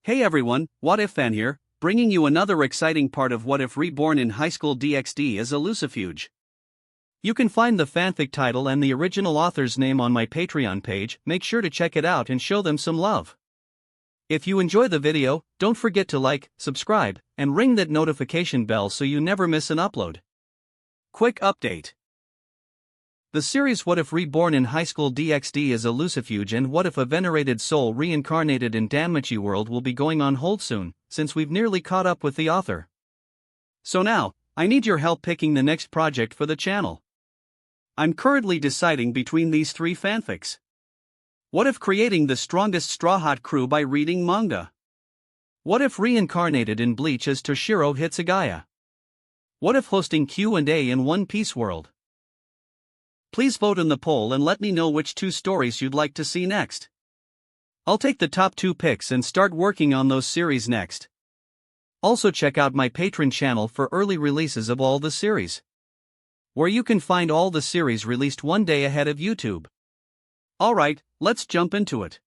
Hey everyone, What If Fan here, bringing you another exciting part of What If Reborn in Highschool DxD as a Lucifuge. You can find the fanfic title and the original author's name on my Patreon page. Make sure to check it out and show them some love. If you enjoy the video, don't forget to like, subscribe, and ring that notification bell so you never miss an upload. Quick update. The series What If Reborn in Highschool DxD is a Lucifuge and What If a Venerated Soul Reincarnated in Danmachi world will be going on hold soon, since we've nearly caught up with the author. So now, I need your help picking the next project for the channel. I'm currently deciding between these three fanfics. What if creating the strongest Strawhat crew by reading manga? What if reincarnated in Bleach as Toshiro Hitsugaya? What if hosting Q&A in One Piece world? Please vote in the poll and let me know which two stories you'd like to see next. I'll take the top 2 picks and start working on those series next. Also check out my Patreon channel for early releases of all the series, where you can find all the series released one day ahead of YouTube. Alright, let's jump into it.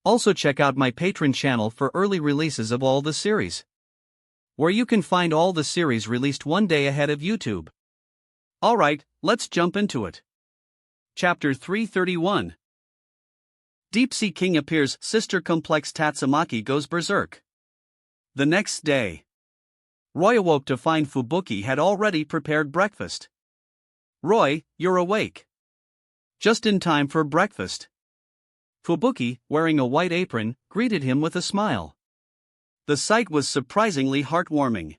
Also check out my Patreon channel for early releases of all the series, where you can find all the series released one day ahead of YouTube. Alright, let's jump into it. Chapter 331. Deep Sea King appears, Sister Complex Tatsumaki goes berserk. The next day, Roy awoke to find Fubuki had already prepared breakfast. Roy, you're awake. Just in time for breakfast. Fubuki, wearing a white apron, greeted him with a smile. The sight was surprisingly heartwarming.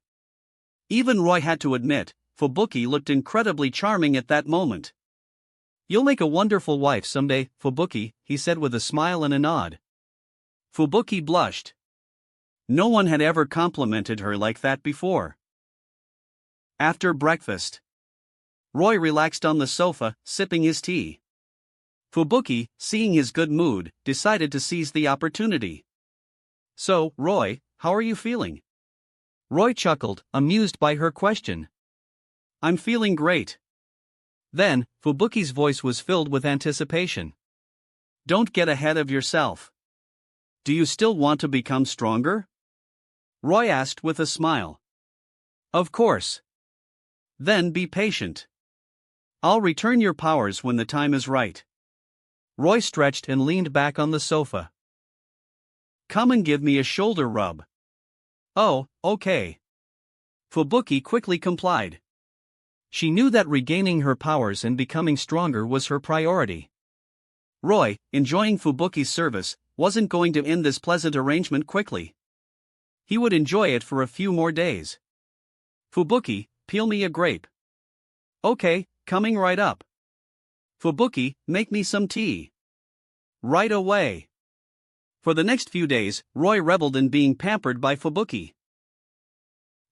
Even Roy had to admit, Fubuki looked incredibly charming at that moment. You'll make a wonderful wife someday, Fubuki, he said with a smile and a nod. Fubuki blushed. No one had ever complimented her like that before. After breakfast, Roy relaxed on the sofa, sipping his tea. Fubuki, seeing his good mood, decided to seize the opportunity. So, Roy, how are you feeling? Roy chuckled, amused by her question. I'm feeling great. Then, Fubuki's voice was filled with anticipation. Don't get ahead of yourself. Do you still want to become stronger? Roy asked with a smile. Of course. Then be patient. I'll return your powers when the time is right. Roy stretched and leaned back on the sofa. Come and give me a shoulder rub. Oh, okay. Fubuki quickly complied. She knew that regaining her powers and becoming stronger was her priority. Roy, enjoying Fubuki's service, wasn't going to end this pleasant arrangement quickly. He would enjoy it for a few more days. Fubuki, peel me a grape. Okay, coming right up. Fubuki, make me some tea. Right away. For the next few days, Roy reveled in being pampered by Fubuki.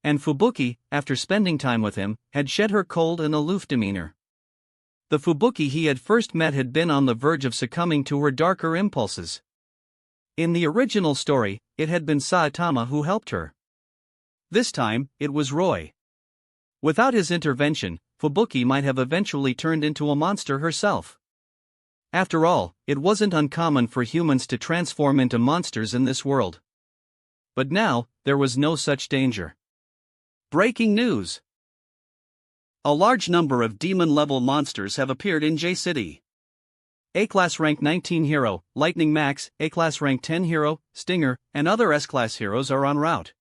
And Fubuki, after spending time with him, had shed her cold and aloof demeanor. The Fubuki he had first met had been on the verge of succumbing to her darker impulses. In the original story, it had been Saitama who helped her. This time, it was Roy. Without his intervention, Fubuki might have eventually turned into a monster herself. After all, it wasn't uncommon for humans to transform into monsters in this world. But now, there was no such danger. Breaking news! A large number of demon-level monsters have appeared in J-City. A-Class Rank 19 Hero, Lightning Max, A-Class Rank 10 Hero, Stinger, and other S-Class heroes are en route.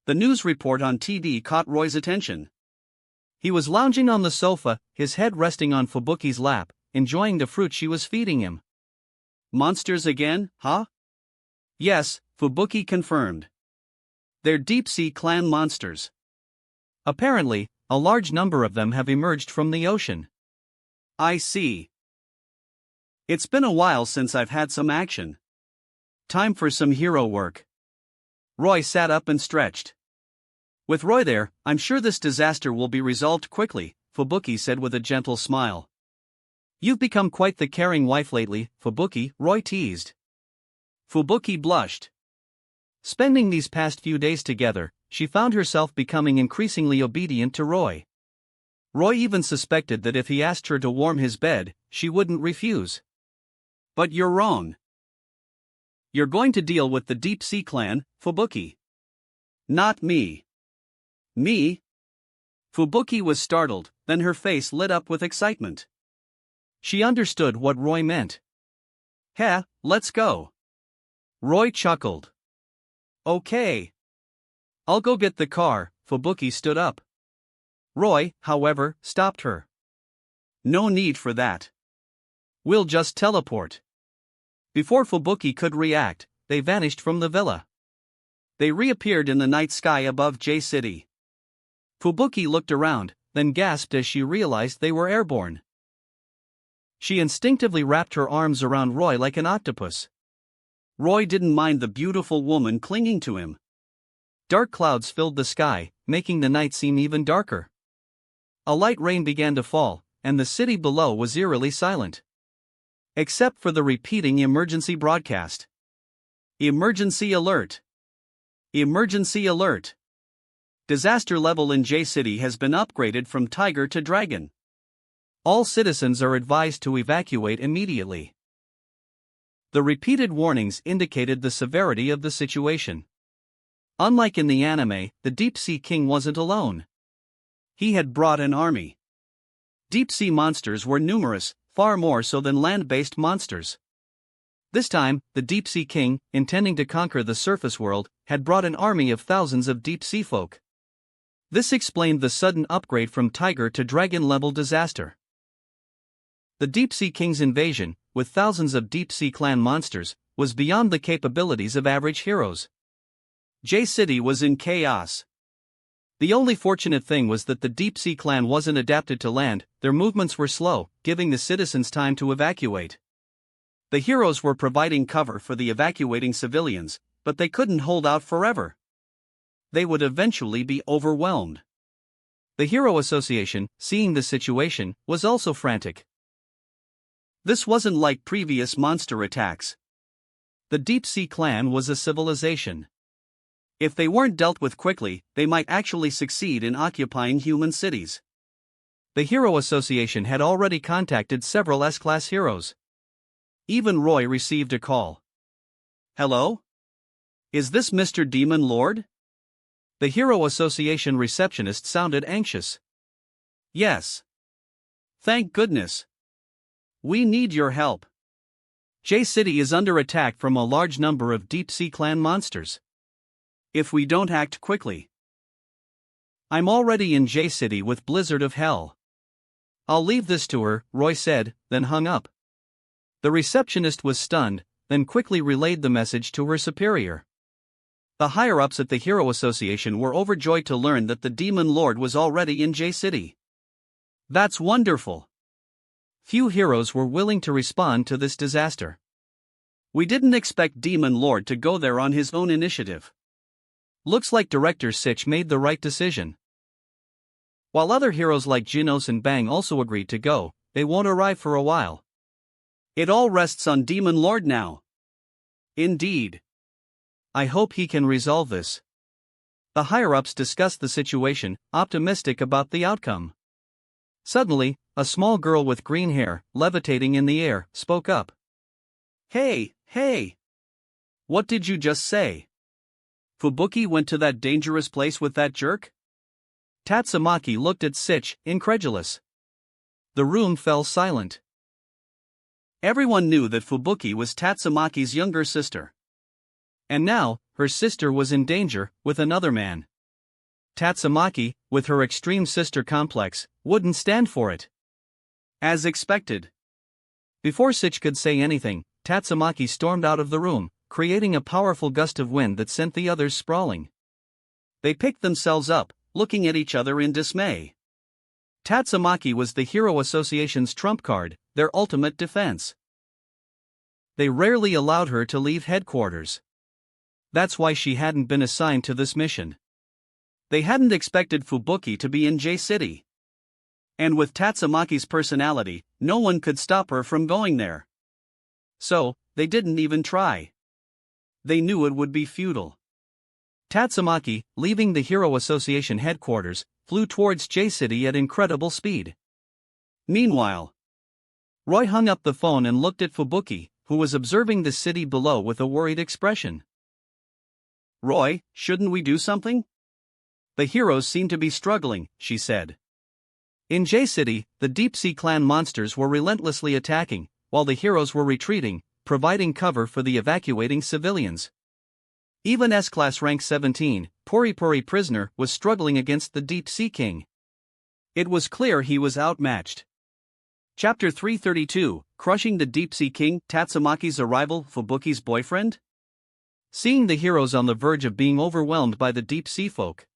The news report on TV caught Roy's attention. He was lounging on the sofa, his head resting on Fubuki's lap, enjoying the fruit she was feeding him. Monsters again, huh? Yes, Fubuki confirmed. They're deep-sea clan monsters. Apparently, a large number of them have emerged from the ocean. I see. It's been a while since I've had some action. Time for some hero work. Roy sat up and stretched. With Roy there, I'm sure this disaster will be resolved quickly, Fubuki said with a gentle smile. You've become quite the caring wife lately, Fubuki, Roy teased. Fubuki blushed. Spending these past few days together, she found herself becoming increasingly obedient to Roy. Roy even suspected that if he asked her to warm his bed, she wouldn't refuse. But you're wrong. You're going to deal with the Deep Sea Clan, Fubuki. Not me. Me? Fubuki was startled, then her face lit up with excitement. She understood what Roy meant. Heh, let's go. Roy chuckled. Okay. I'll go get the car. Fubuki stood up. Roy, however, stopped her. No need for that. We'll just teleport. Before Fubuki could react, they vanished from the villa. They reappeared in the night sky above J-City. Fubuki looked around, then gasped as she realized they were airborne. She instinctively wrapped her arms around Roy like an octopus. Roy didn't mind the beautiful woman clinging to him. Dark clouds filled the sky, making the night seem even darker. A light rain began to fall, and the city below was eerily silent. Except for the repeating emergency broadcast. Emergency alert! Emergency alert! Disaster level in J-City has been upgraded from Tiger to Dragon. All citizens are advised to evacuate immediately. The repeated warnings indicated the severity of the situation. Unlike in the anime, the Deep Sea King wasn't alone. He had brought an army. Deep sea monsters were numerous, far more so than land-based monsters. This time, the Deep Sea King, intending to conquer the surface world, had brought an army of thousands of deep sea folk. This explained the sudden upgrade from Tiger to Dragon-level disaster. The Deep Sea King's invasion, with thousands of Deep Sea Clan monsters, was beyond the capabilities of average heroes. J-City was in chaos. The only fortunate thing was that the Deep Sea Clan wasn't adapted to land, their movements were slow, giving the citizens time to evacuate. The heroes were providing cover for the evacuating civilians, but they couldn't hold out forever. They would eventually be overwhelmed. The Hero Association, seeing the situation, was also frantic. This wasn't like previous monster attacks. The Deep Sea Clan was a civilization. If they weren't dealt with quickly, they might actually succeed in occupying human cities. The Hero Association had already contacted several S-class heroes. Even Roy received a call. Hello? Is this Mr. Demon Lord? The Hero Association receptionist sounded anxious. Yes. Thank goodness. We need your help. J-City is under attack from a large number of Deep Sea Clan monsters. If we don't act quickly. I'm already in J-City with Blizzard of Hell. I'll leave this to her, Roy said, then hung up. The receptionist was stunned, then quickly relayed the message to her superior. The higher-ups at the Hero Association were overjoyed to learn that the Demon Lord was already in J-City. That's wonderful. Few heroes were willing to respond to this disaster. We didn't expect Demon Lord to go there on his own initiative. Looks like Director Sitch made the right decision. While other heroes like Genos and Bang also agreed to go, they won't arrive for a while. It all rests on Demon Lord now. Indeed. I hope he can resolve this. The higher-ups discussed the situation, optimistic about the outcome. Suddenly, a small girl with green hair, levitating in the air, spoke up. Hey! What did you just say? Fubuki went to that dangerous place with that jerk? Tatsumaki looked at Sitch, incredulous. The room fell silent. Everyone knew that Fubuki was Tatsumaki's younger sister. And now, her sister was in danger, with another man. Tatsumaki, with her extreme sister complex, wouldn't stand for it. As expected. Before Sitch could say anything, Tatsumaki stormed out of the room, creating a powerful gust of wind that sent the others sprawling. They picked themselves up, looking at each other in dismay. Tatsumaki was the Hero Association's trump card, their ultimate defense. They rarely allowed her to leave headquarters. That's why she hadn't been assigned to this mission. They hadn't expected Fubuki to be in J-City. And with Tatsumaki's personality, no one could stop her from going there. So, they didn't even try. They knew it would be futile. Tatsumaki, leaving the Hero Association headquarters, flew towards J-City at incredible speed. Meanwhile, Roy hung up the phone and looked at Fubuki, who was observing the city below with a worried expression. "Roy, shouldn't we do something? The heroes seem to be struggling," she said. In J-City, the deep-sea clan monsters were relentlessly attacking, while the heroes were retreating, providing cover for the evacuating civilians. Even S-Class Rank 17, Puri Prisoner, was struggling against the Deep-Sea King. It was clear he was outmatched. Chapter 332, Crushing the Deep-Sea King, Tatsumaki's Arrival, Fubuki's Boyfriend? Seeing the heroes on the verge of being overwhelmed by the deep-sea folk.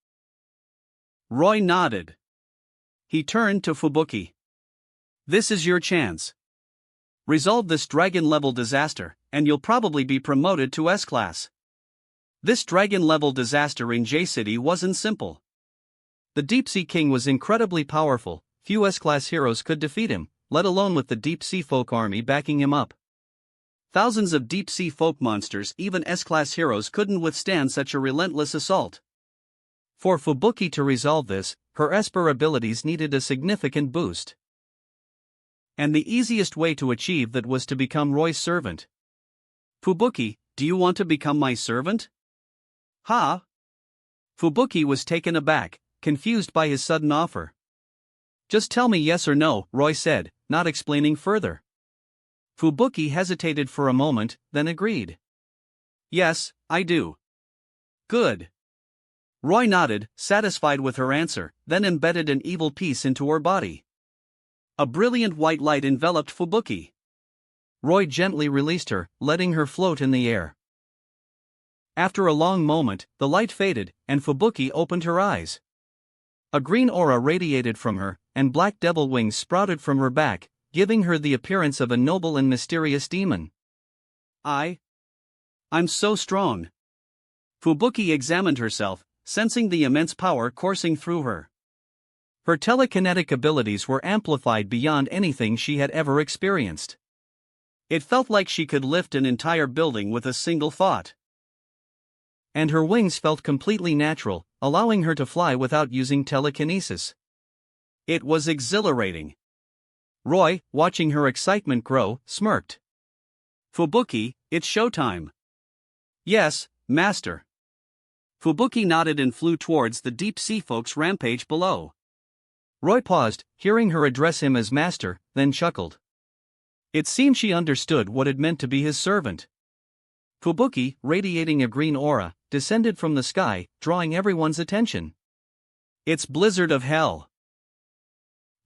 Roy nodded. He turned to Fubuki. "This is your chance. Resolve this dragon-level disaster, and you'll probably be promoted to S-Class." This dragon-level disaster in J-City wasn't simple. The Deep-Sea King was incredibly powerful, few S-Class heroes could defeat him, let alone with the Deep-Sea Folk army backing him up. Thousands of Deep-Sea Folk monsters, even S-Class heroes, couldn't withstand such a relentless assault. For Fubuki to resolve this, her Esper abilities needed a significant boost. And the easiest way to achieve that was to become Roy's servant. "Fubuki, do you want to become my servant?" "Huh?" Fubuki was taken aback, confused by his sudden offer. "Just tell me yes or no," Roy said, not explaining further. Fubuki hesitated for a moment, then agreed. "Yes, I do." "Good." Roy nodded, satisfied with her answer, then embedded an evil piece into her body. A brilliant white light enveloped Fubuki. Roy gently released her, letting her float in the air. After a long moment, the light faded, and Fubuki opened her eyes. A green aura radiated from her, and black devil wings sprouted from her back, giving her the appearance of a noble and mysterious demon. I'm so strong." Fubuki examined herself, sensing the immense power coursing through her. Her telekinetic abilities were amplified beyond anything she had ever experienced. It felt like she could lift an entire building with a single thought. And her wings felt completely natural, allowing her to fly without using telekinesis. It was exhilarating. Roy, watching her excitement grow, smirked. "Fubuki, it's showtime." "Yes, Master." Fubuki nodded and flew towards the deep-sea folks' rampage below. Roy paused, hearing her address him as Master, then chuckled. It seemed she understood what it meant to be his servant. Fubuki, radiating a green aura, descended from the sky, drawing everyone's attention. "It's Blizzard of Hell."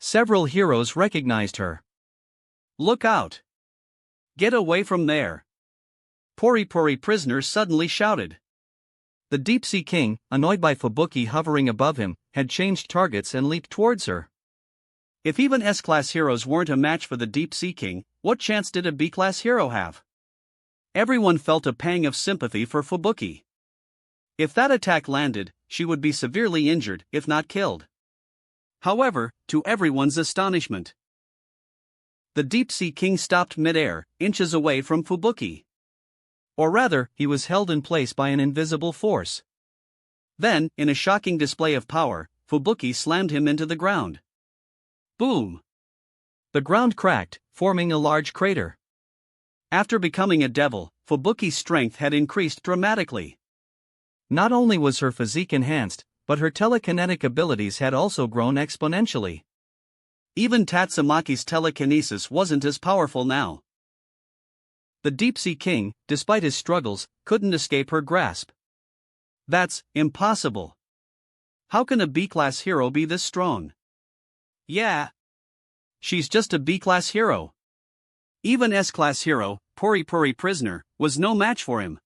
Several heroes recognized her. "Look out! Get away from there!" Puri Prisoner suddenly shouted. The Deep-Sea King, annoyed by Fubuki hovering above him, had changed targets and leaped towards her. If even S-Class heroes weren't a match for the Deep-Sea King, what chance did a B-Class hero have? Everyone felt a pang of sympathy for Fubuki. If that attack landed, she would be severely injured, if not killed. However, to everyone's astonishment, the Deep-Sea King stopped mid-air, inches away from Fubuki. Or rather, he was held in place by an invisible force. Then, in a shocking display of power, Fubuki slammed him into the ground. Boom! The ground cracked, forming a large crater. After becoming a devil, Fubuki's strength had increased dramatically. Not only was her physique enhanced, but her telekinetic abilities had also grown exponentially. Even Tatsumaki's telekinesis wasn't as powerful now. The Deep-Sea King, despite his struggles, couldn't escape her grasp. That's impossible. How can a B-Class hero be this strong? Yeah. She's just a B-Class hero. Even S-Class hero, Puri Prisoner, was no match for him.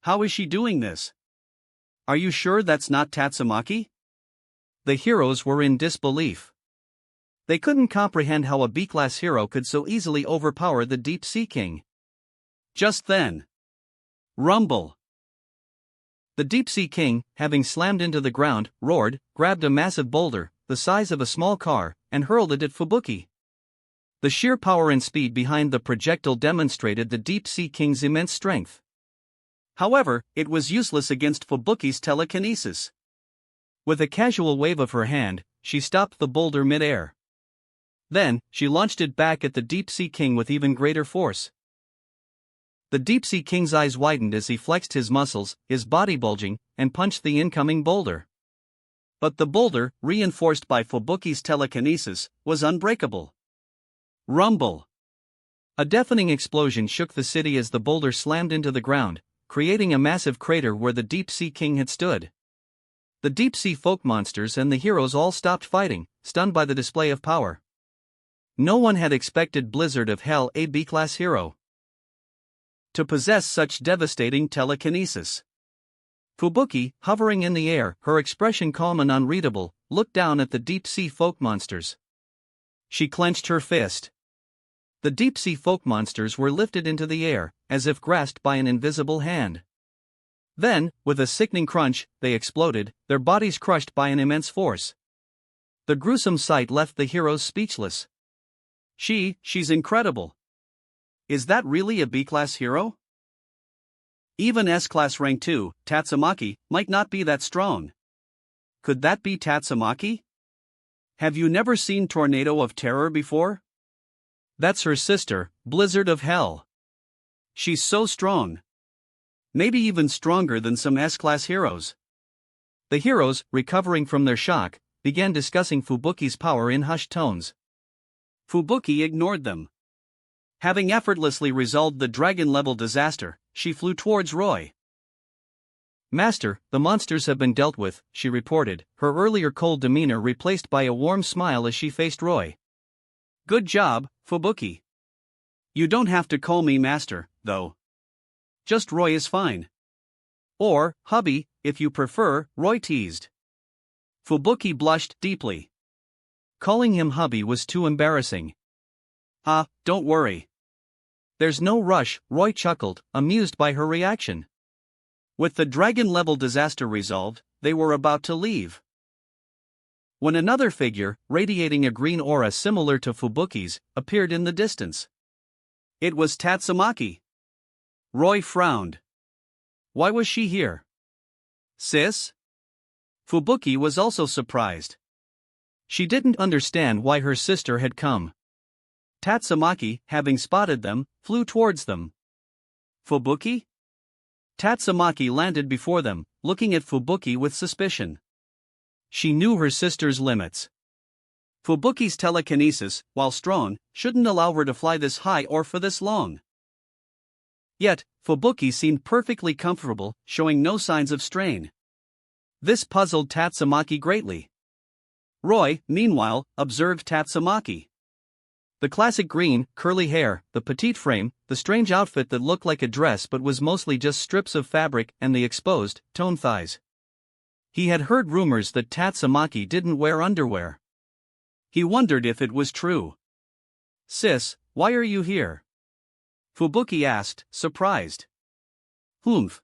How is she doing this? Are you sure that's not Tatsumaki? The heroes were in disbelief. They couldn't comprehend how a B-Class hero could so easily overpower the Deep-Sea King. Just then, rumble! The Deep-Sea King, having slammed into the ground, roared, grabbed a massive boulder, the size of a small car, and hurled it at Fubuki. The sheer power and speed behind the projectile demonstrated the Deep-Sea King's immense strength. However, it was useless against Fubuki's telekinesis. With a casual wave of her hand, she stopped the boulder mid-air. Then, she launched it back at the Deep-Sea King with even greater force. The deep-sea king's eyes widened as he flexed his muscles, his body bulging, and punched the incoming boulder. But the boulder, reinforced by Fubuki's telekinesis, was unbreakable. Rumble! A deafening explosion shook the city as the boulder slammed into the ground, creating a massive crater where the deep-sea king had stood. The deep-sea folk monsters and the heroes all stopped fighting, stunned by the display of power. No one had expected Blizzard of Hell, a B-class hero, to possess such devastating telekinesis. Fubuki, hovering in the air, her expression calm and unreadable, looked down at the deep-sea folk monsters. She clenched her fist. The deep-sea folk monsters were lifted into the air, as if grasped by an invisible hand. Then, with a sickening crunch, they exploded, their bodies crushed by an immense force. The gruesome sight left the heroes speechless. She's incredible. Is that really a B-class hero? Even S-class rank 2, Tatsumaki, might not be that strong. Could that be Tatsumaki? Have you never seen Tornado of Terror before? That's her sister, Blizzard of Hell. She's so strong. Maybe even stronger than some S-class heroes. The heroes, recovering from their shock, began discussing Fubuki's power in hushed tones. Fubuki ignored them. Having effortlessly resolved the dragon-level disaster, she flew towards Roy. Master, the monsters have been dealt with, she reported, her earlier cold demeanor replaced by a warm smile as she faced Roy. Good job, Fubuki. You don't have to call me master, though. Just Roy is fine. Or, hubby, if you prefer, Roy teased. Fubuki blushed deeply. Calling him hubby was too embarrassing. Don't worry. There's no rush, Roy chuckled, amused by her reaction. With the dragon-level disaster resolved, they were about to leave, when another figure, radiating a green aura similar to Fubuki's, appeared in the distance. It was Tatsumaki. Roy frowned. Why was she here? Sis? Fubuki was also surprised. She didn't understand why her sister had come. Tatsumaki, having spotted them, flew towards them. Fubuki? Tatsumaki landed before them, looking at Fubuki with suspicion. She knew her sister's limits. Fubuki's telekinesis, while strong, shouldn't allow her to fly this high or for this long. Yet, Fubuki seemed perfectly comfortable, showing no signs of strain. This puzzled Tatsumaki greatly. Roy, meanwhile, observed Tatsumaki. The classic green, curly hair, the petite frame, the strange outfit that looked like a dress but was mostly just strips of fabric, and the exposed, toned thighs. He had heard rumors that Tatsumaki didn't wear underwear. He wondered if it was true. Sis, why are you here? Fubuki asked, surprised. Humph.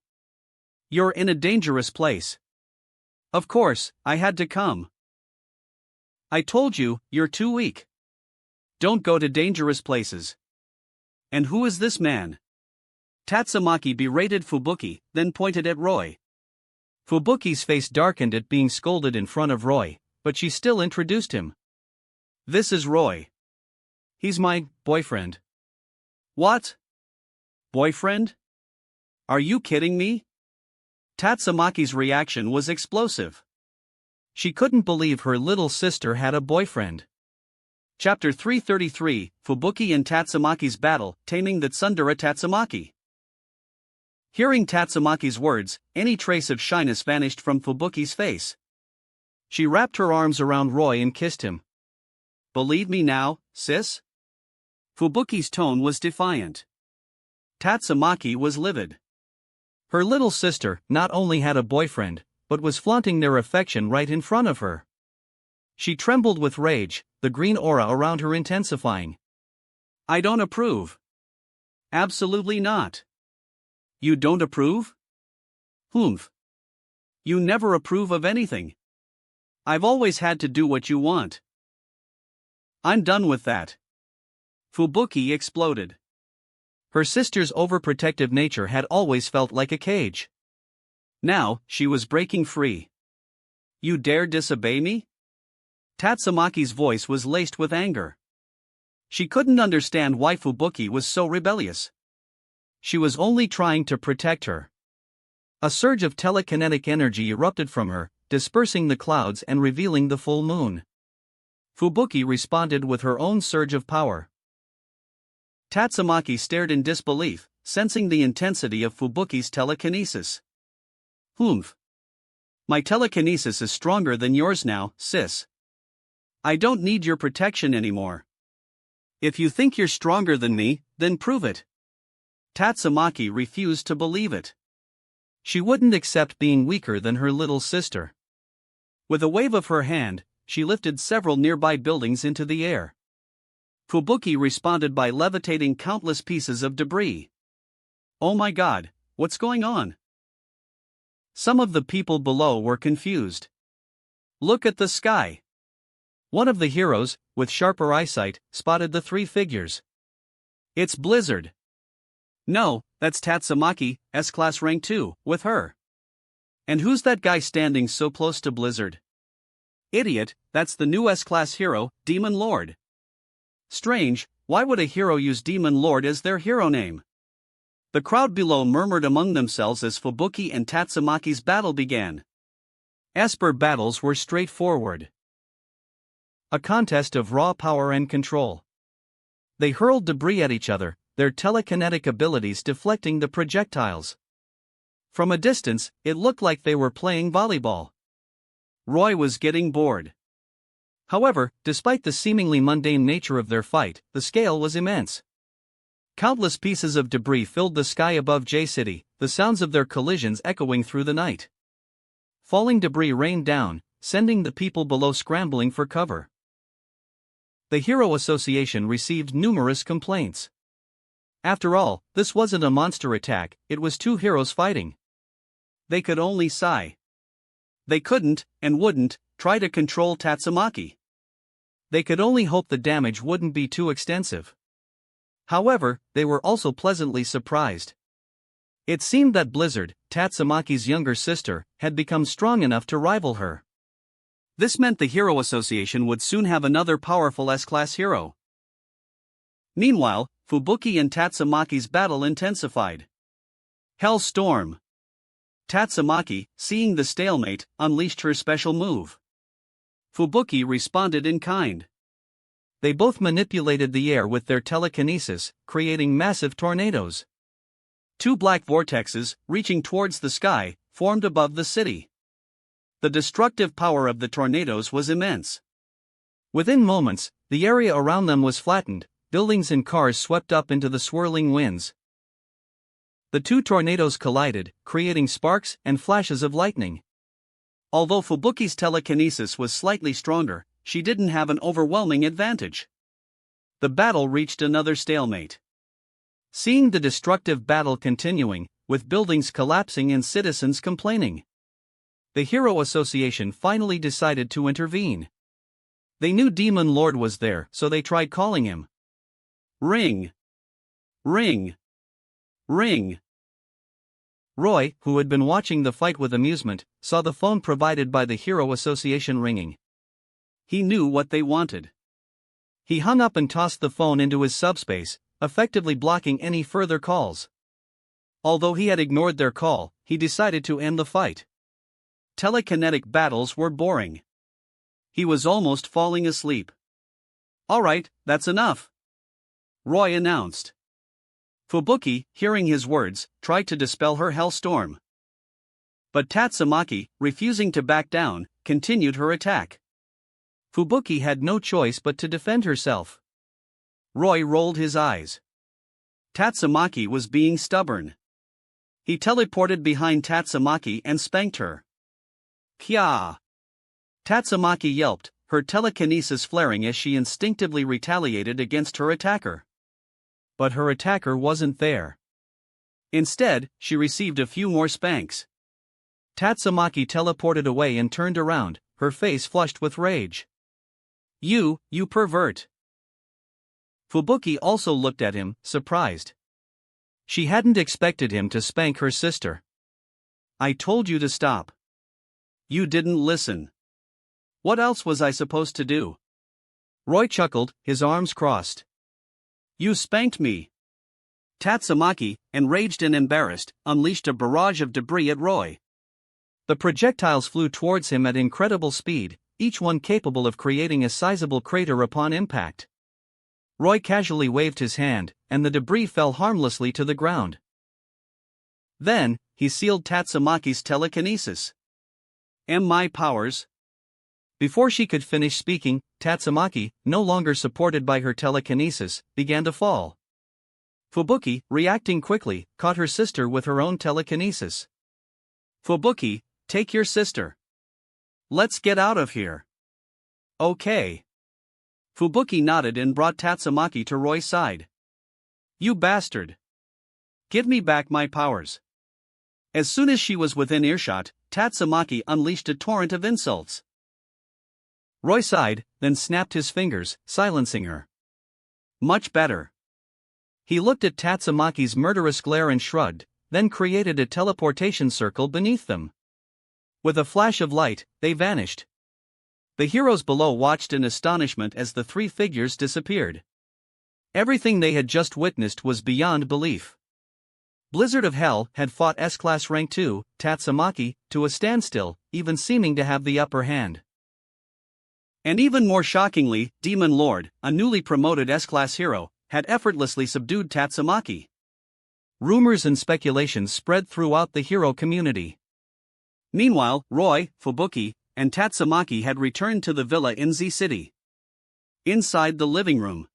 You're in a dangerous place. Of course, I had to come. I told you, you're too weak. Don't go to dangerous places. And who is this man? Tatsumaki berated Fubuki, then pointed at Roy. Fubuki's face darkened at being scolded in front of Roy, but she still introduced him. This is Roy. He's my boyfriend. What? Boyfriend? Are you kidding me? Tatsumaki's reaction was explosive. She couldn't believe her little sister had a boyfriend. Chapter 333, Fubuki and Tatsumaki's Battle, Taming the Tsundere Tatsumaki. Hearing Tatsumaki's words, any trace of shyness vanished from Fubuki's face. She wrapped her arms around Roy and kissed him. Believe me now, sis? Fubuki's tone was defiant. Tatsumaki was livid. Her little sister not only had a boyfriend, but was flaunting their affection right in front of her. She trembled with rage, the green aura around her intensifying. I don't approve. Absolutely not. You don't approve? Humph. You never approve of anything. I've always had to do what you want. I'm done with that. Fubuki exploded. Her sister's overprotective nature had always felt like a cage. Now, she was breaking free. You dare disobey me? Tatsumaki's voice was laced with anger. She couldn't understand why Fubuki was so rebellious. She was only trying to protect her. A surge of telekinetic energy erupted from her, dispersing the clouds and revealing the full moon. Fubuki responded with her own surge of power. Tatsumaki stared in disbelief, sensing the intensity of Fubuki's telekinesis. "Humph. My telekinesis is stronger than yours now, sis. I don't need your protection anymore. If you think you're stronger than me, then prove it." Tatsumaki refused to believe it. She wouldn't accept being weaker than her little sister. With a wave of her hand, she lifted several nearby buildings into the air. Fubuki responded by levitating countless pieces of debris. "Oh my god, what's going on?" Some of the people below were confused. "Look at the sky." One of the heroes, with sharper eyesight, spotted the three figures. "It's Blizzard." "No, that's Tatsumaki, S-Class Rank 2, with her." "And who's that guy standing so close to Blizzard?" "Idiot, that's the new S-Class hero, Demon Lord." "Strange, why would a hero use Demon Lord as their hero name?" The crowd below murmured among themselves as Fubuki and Tatsumaki's battle began. Esper battles were straightforward. A contest of raw power and control. They hurled debris at each other, their telekinetic abilities deflecting the projectiles. From a distance, it looked like they were playing volleyball. Roy was getting bored. However, despite the seemingly mundane nature of their fight, the scale was immense. Countless pieces of debris filled the sky above J-City, the sounds of their collisions echoing through the night. Falling debris rained down, sending the people below scrambling for cover. The Hero Association received numerous complaints. After all, this wasn't a monster attack, it was two heroes fighting. They could only sigh. They couldn't, and wouldn't, try to control Tatsumaki. They could only hope the damage wouldn't be too extensive. However, they were also pleasantly surprised. It seemed that Blizzard, Tatsumaki's younger sister, had become strong enough to rival her. This meant the Hero Association would soon have another powerful S-Class hero. Meanwhile, Fubuki and Tatsumaki's battle intensified. Hellstorm. Tatsumaki, seeing the stalemate, unleashed her special move. Fubuki responded in kind. They both manipulated the air with their telekinesis, creating massive tornadoes. Two black vortexes, reaching towards the sky, formed above the city. The destructive power of the tornadoes was immense. Within moments, the area around them was flattened, buildings and cars swept up into the swirling winds. The two tornadoes collided, creating sparks and flashes of lightning. Although Fubuki's telekinesis was slightly stronger, she didn't have an overwhelming advantage. The battle reached another stalemate. Seeing the destructive battle continuing, with buildings collapsing and citizens complaining, the Hero Association finally decided to intervene. They knew Demon Lord was there, so they tried calling him. Ring! Ring! Ring! Roy, who had been watching the fight with amusement, saw the phone provided by the Hero Association ringing. He knew what they wanted. He hung up and tossed the phone into his subspace, effectively blocking any further calls. Although he had ignored their call, he decided to end the fight. Telekinetic battles were boring. He was almost falling asleep. "All right, that's enough," Roy announced. Fubuki, hearing his words, tried to dispel her hellstorm. But Tatsumaki, refusing to back down, continued her attack. Fubuki had no choice but to defend herself. Roy rolled his eyes. Tatsumaki was being stubborn. He teleported behind Tatsumaki and spanked her. Kya! Tatsumaki yelped, her telekinesis flaring as she instinctively retaliated against her attacker. But her attacker wasn't there. Instead, she received a few more spanks. Tatsumaki teleported away and turned around, her face flushed with rage. You pervert!" Fubuki also looked at him, surprised. She hadn't expected him to spank her sister. "I told you to stop. You didn't listen. What else was I supposed to do?" Roy chuckled, his arms crossed. "You spanked me. Tatsumaki, enraged and embarrassed, unleashed a barrage of debris at Roy. The projectiles flew towards him at incredible speed, each one capable of creating a sizable crater upon impact. Roy casually waved his hand, and the debris fell harmlessly to the ground. Then, he sealed Tatsumaki's telekinesis. My powers. Before she could finish speaking, Tatsumaki, no longer supported by her telekinesis, began to fall. Fubuki, reacting quickly, caught her sister with her own telekinesis. Fubuki, take your sister. Let's get out of here. Okay. Fubuki nodded and brought Tatsumaki to Roy's side. You bastard. Give me back my powers. As soon as she was within earshot, Tatsumaki unleashed a torrent of insults. Roy sighed, then snapped his fingers, silencing her. Much better. He looked at Tatsumaki's murderous glare and shrugged, then created a teleportation circle beneath them. With a flash of light, they vanished. The heroes below watched in astonishment as the three figures disappeared. Everything they had just witnessed was beyond belief. Blizzard of Hell had fought S-Class Rank 2, Tatsumaki, to a standstill, even seeming to have the upper hand. And even more shockingly, Demon Lord, a newly promoted S-Class hero, had effortlessly subdued Tatsumaki. Rumors and speculations spread throughout the hero community. Meanwhile, Roy, Fubuki, and Tatsumaki had returned to the villa in Z City. Inside the living room,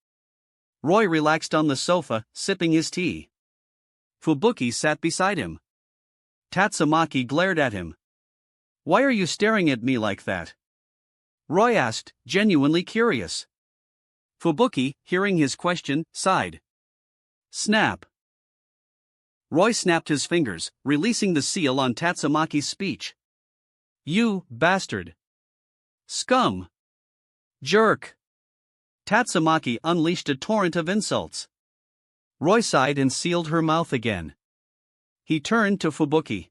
Roy relaxed on the sofa, sipping his tea. Fubuki sat beside him. Tatsumaki glared at him. Why are you staring at me like that? Roy asked, genuinely curious. Fubuki, hearing his question, sighed. Snap. Roy snapped his fingers, releasing the seal on Tatsumaki's speech. You bastard. Scum. Jerk. Tatsumaki unleashed a torrent of insults. Roy sighed and sealed her mouth again. He turned to Fubuki.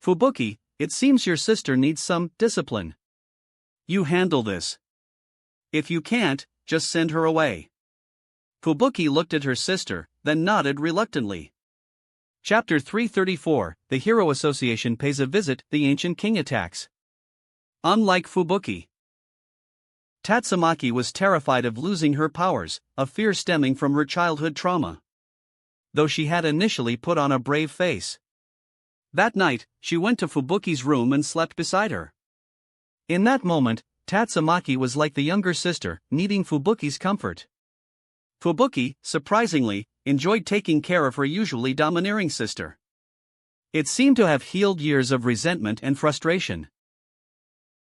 Fubuki, it seems your sister needs some discipline. You handle this. If you can't, just send her away. Fubuki looked at her sister, then nodded reluctantly. Chapter 334, The Hero Association pays a visit, the Ancient King attacks. Unlike Fubuki, Tatsumaki was terrified of losing her powers, a fear stemming from her childhood trauma. Though she had initially put on a brave face. That night, she went to Fubuki's room and slept beside her. In that moment, Tatsumaki was like the younger sister, needing Fubuki's comfort. Fubuki, surprisingly, enjoyed taking care of her usually domineering sister. It seemed to have healed years of resentment and frustration.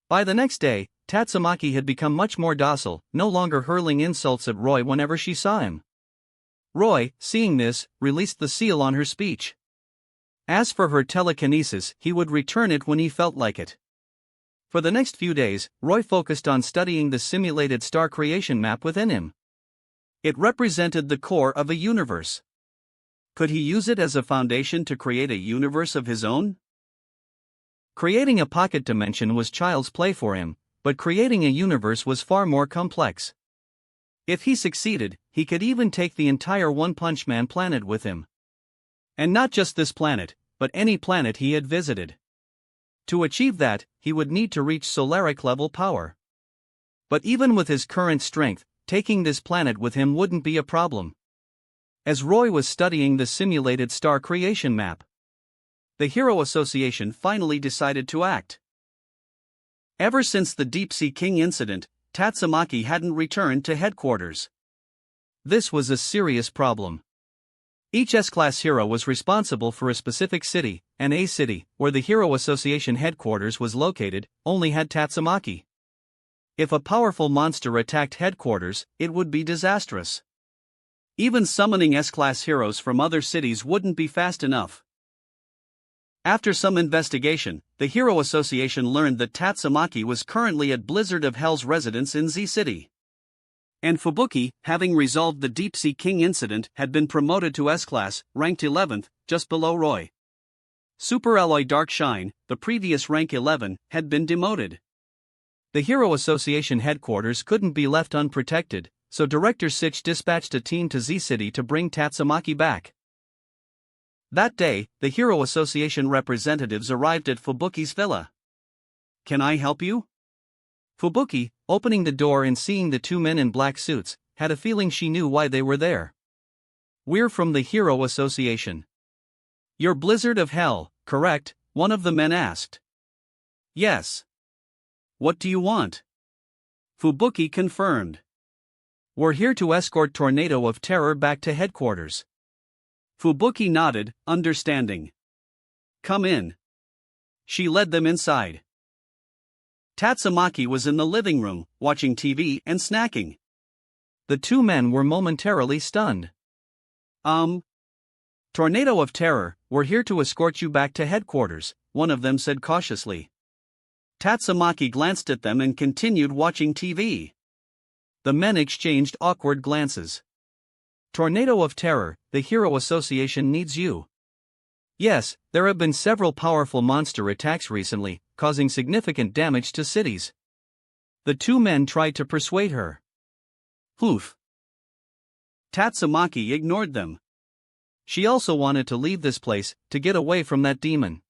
By the next day, Tatsumaki had become much more docile, no longer hurling insults at Roy whenever she saw him. Roy, seeing this, released the seal on her speech. As for her telekinesis, he would return it when he felt like it. For the next few days, Roy focused on studying the simulated star creation map within him. It represented the core of a universe. Could he use it as a foundation to create a universe of his own? Creating a pocket dimension was child's play for him, but creating a universe was far more complex. If he succeeded, he could even take the entire One Punch Man planet with him. And not just this planet, but any planet he had visited. To achieve that, he would need to reach Solaric level power. But even with his current strength, taking this planet with him wouldn't be a problem. As Roy was studying the simulated star creation map, the Hero Association finally decided to act. Ever since the Deep Sea King incident, Tatsumaki hadn't returned to headquarters. This was a serious problem. Each S-Class hero was responsible for a specific city, and a city, where the Hero Association headquarters was located, only had Tatsumaki. If a powerful monster attacked headquarters, it would be disastrous. Even summoning S-Class heroes from other cities wouldn't be fast enough. After some investigation, the Hero Association learned that Tatsumaki was currently at Blizzard of Hell's residence in Z City. And Fubuki, having resolved the Deep Sea King incident, had been promoted to S-Class, ranked 11th, just below Roy. Super Alloy Dark Shine, the previous rank 11, had been demoted. The Hero Association headquarters couldn't be left unprotected, so Director Sitch dispatched a team to Z-City to bring Tatsumaki back. That day, the Hero Association representatives arrived at Fubuki's villa. "Can I help you?" Fubuki, opening the door and seeing the two men in black suits, had a feeling she knew why they were there. "We're from the Hero Association." "You're Blizzard of Hell, correct?" one of the men asked. "Yes." "What do you want?" Fubuki confirmed. "We're here to escort Tornado of Terror back to headquarters." Fubuki nodded, understanding. "Come in." She led them inside. Tatsumaki was in the living room, watching TV and snacking. The two men were momentarily stunned. Tornado of Terror, we're here to escort you back to headquarters," one of them said cautiously. Tatsumaki glanced at them and continued watching TV. The men exchanged awkward glances. "Tornado of Terror, the Hero Association needs you." "Yes, there have been several powerful monster attacks recently, causing significant damage to cities." The two men tried to persuade her. "Poof." Tatsumaki ignored them. She also wanted to leave this place, to get away from that demon.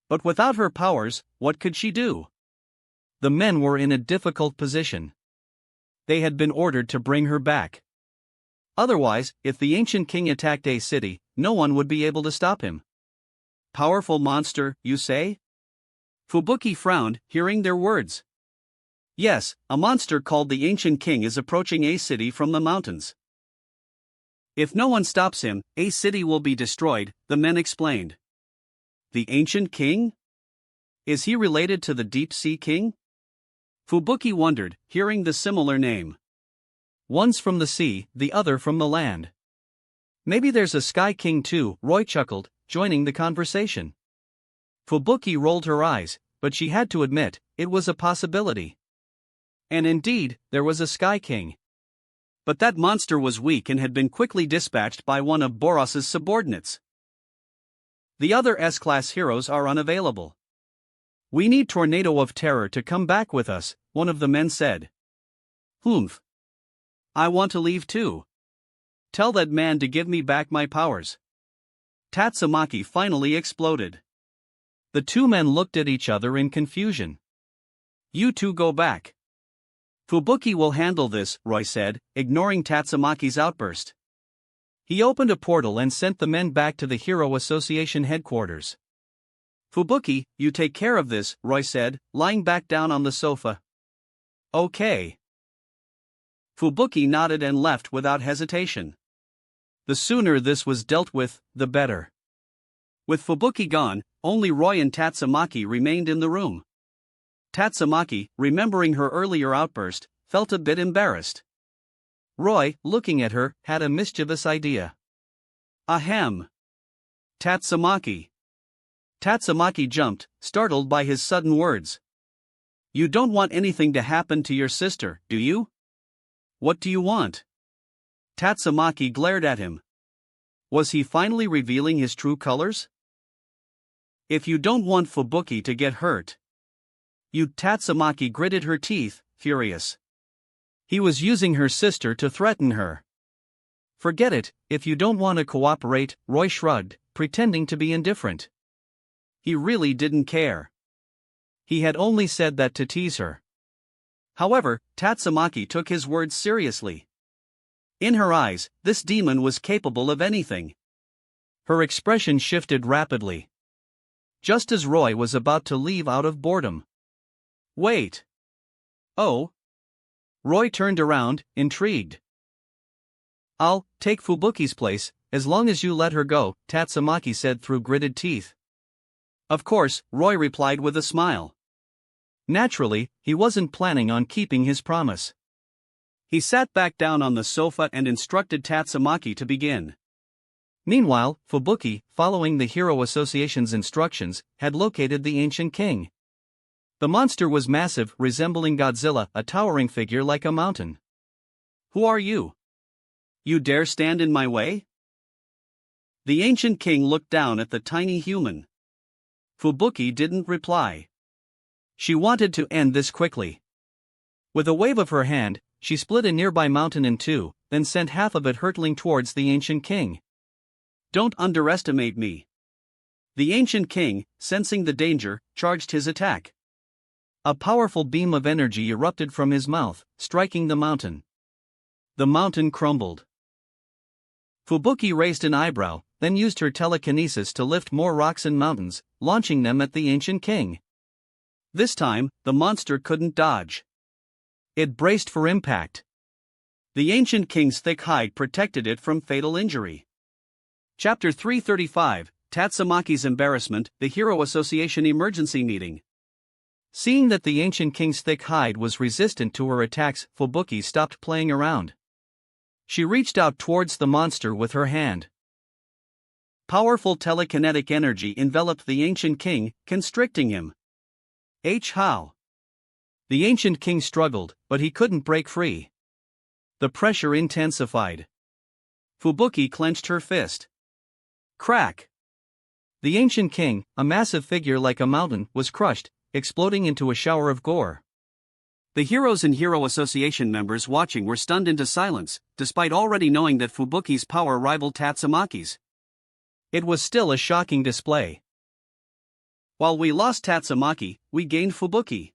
But without her powers, what could she do? The men were in a difficult position. They had been ordered to bring her back. Otherwise, if the ancient king attacked a city, no one would be able to stop him. "Powerful monster, you say?" Fubuki frowned, hearing their words. "Yes, a monster called the Ancient King is approaching a city from the mountains. If no one stops him, a city will be destroyed," the men explained. "The Ancient King? Is he related to the Deep Sea King?" Fubuki wondered, hearing the similar name. "One's from the sea, the other from the land." "Maybe there's a Sky King too," Roy chuckled, joining the conversation. Fubuki rolled her eyes, but she had to admit, it was a possibility. And indeed, there was a Sky King. But that monster was weak and had been quickly dispatched by one of Boros's subordinates. The other S-class heroes are unavailable. "We need Tornado of Terror to come back with us," one of the men said. "Humph. I want to leave too. Tell that man to give me back my powers." Tatsumaki finally exploded. The two men looked at each other in confusion. "You two go back. Fubuki will handle this," Roy said, ignoring Tatsumaki's outburst. He opened a portal and sent the men back to the Hero Association headquarters. "Fubuki, you take care of this," Roy said, lying back down on the sofa. "Okay." Fubuki nodded and left without hesitation. The sooner this was dealt with, the better. With Fubuki gone, only Roy and Tatsumaki remained in the room. Tatsumaki, remembering her earlier outburst, felt a bit embarrassed. Roy, looking at her, had a mischievous idea. "Ahem. Tatsumaki." Tatsumaki jumped, startled by his sudden words. "You don't want anything to happen to your sister, do you? What do you want?" Tatsumaki glared at him. Was he finally revealing his true colors? "If you don't want Fubuki to get hurt." Tatsumaki gritted her teeth, furious. He was using her sister to threaten her. "Forget it, if you don't want to cooperate," Roy shrugged, pretending to be indifferent. He really didn't care. He had only said that to tease her. However, Tatsumaki took his words seriously. In her eyes, this demon was capable of anything. Her expression shifted rapidly. Just as Roy was about to leave out of boredom. "Wait. Oh?" Roy turned around, intrigued. "I'll take Fubuki's place, as long as you let her go," Tatsumaki said through gritted teeth. "Of course," Roy replied with a smile. Naturally, he wasn't planning on keeping his promise. He sat back down on the sofa and instructed Tatsumaki to begin. Meanwhile, Fubuki, following the Hero Association's instructions, had located the Ancient King. The monster was massive, resembling Godzilla, a towering figure like a mountain. "Who are you? You dare stand in my way?" The Ancient King looked down at the tiny human. Fubuki didn't reply. She wanted to end this quickly. With a wave of her hand, she split a nearby mountain in two, then sent half of it hurtling towards the ancient king. Don't underestimate me. The ancient king, sensing the danger, charged his attack. A powerful beam of energy erupted from his mouth, striking the mountain. The mountain crumbled. Fubuki raised an eyebrow, then used her telekinesis to lift more rocks and mountains, launching them at the ancient king. This time, the monster couldn't dodge. It braced for impact. The ancient king's thick hide protected it from fatal injury. Chapter 335, Tatsumaki's Embarrassment, the Hero Association Emergency Meeting. Seeing that the ancient king's thick hide was resistant to her attacks, Fubuki stopped playing around. She reached out towards the monster with her hand. Powerful telekinetic energy enveloped the ancient king, constricting him. How? The ancient king struggled, but he couldn't break free. The pressure intensified. Fubuki clenched her fist. Crack! The ancient king, a massive figure like a mountain, was crushed, exploding into a shower of gore. The heroes and Hero Association members watching were stunned into silence, despite already knowing that Fubuki's power rivaled Tatsumaki's. It was still a shocking display. While we lost Tatsumaki, we gained Fubuki.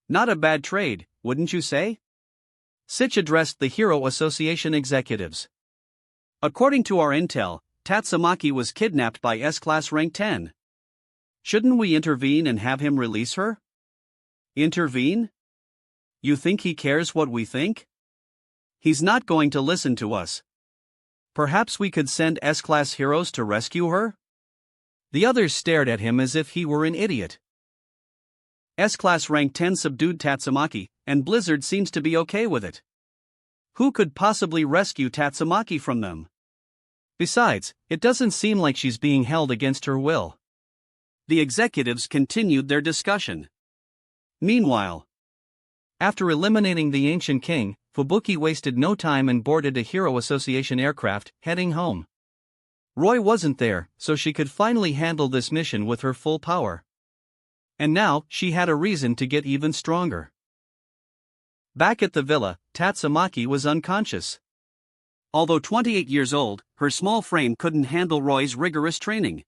Not a bad trade, wouldn't you say? Sitch addressed the Hero Association executives. According to our intel, Tatsumaki was kidnapped by S-Class Rank 10. Shouldn't we intervene and have him release her? Intervene? You think he cares what we think? He's not going to listen to us. Perhaps we could send S-Class heroes to rescue her? The others stared at him as if he were an idiot. S-Class Rank 10 subdued Tatsumaki, and Blizzard seems to be okay with it. Who could possibly rescue Tatsumaki from them? Besides, it doesn't seem like she's being held against her will. The executives continued their discussion. Meanwhile, after eliminating the ancient king, Fubuki wasted no time and boarded a Hero Association aircraft, heading home. Roy wasn't there, so she could finally handle this mission with her full power. And now, she had a reason to get even stronger. Back at the villa, Tatsumaki was unconscious. Although 28 years old, her small frame couldn't handle Roy's rigorous training.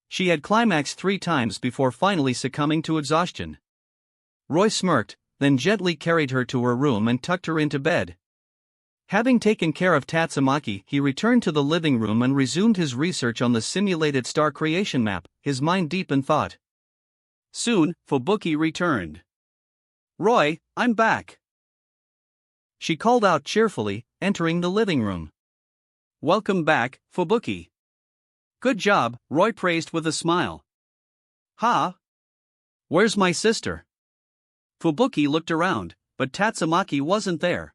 She had climaxed 3 times before finally succumbing to exhaustion. Roy smirked, then gently carried her to her room and tucked her into bed. Having taken care of Tatsumaki, he returned to the living room and resumed his research on the simulated star creation map, his mind deep in thought. Soon, Fubuki returned. Roy, I'm back. She called out cheerfully, entering the living room. Welcome back, Fubuki. Good job, Roy praised with a smile. Ha? Where's my sister? Fubuki looked around, but Tatsumaki wasn't there.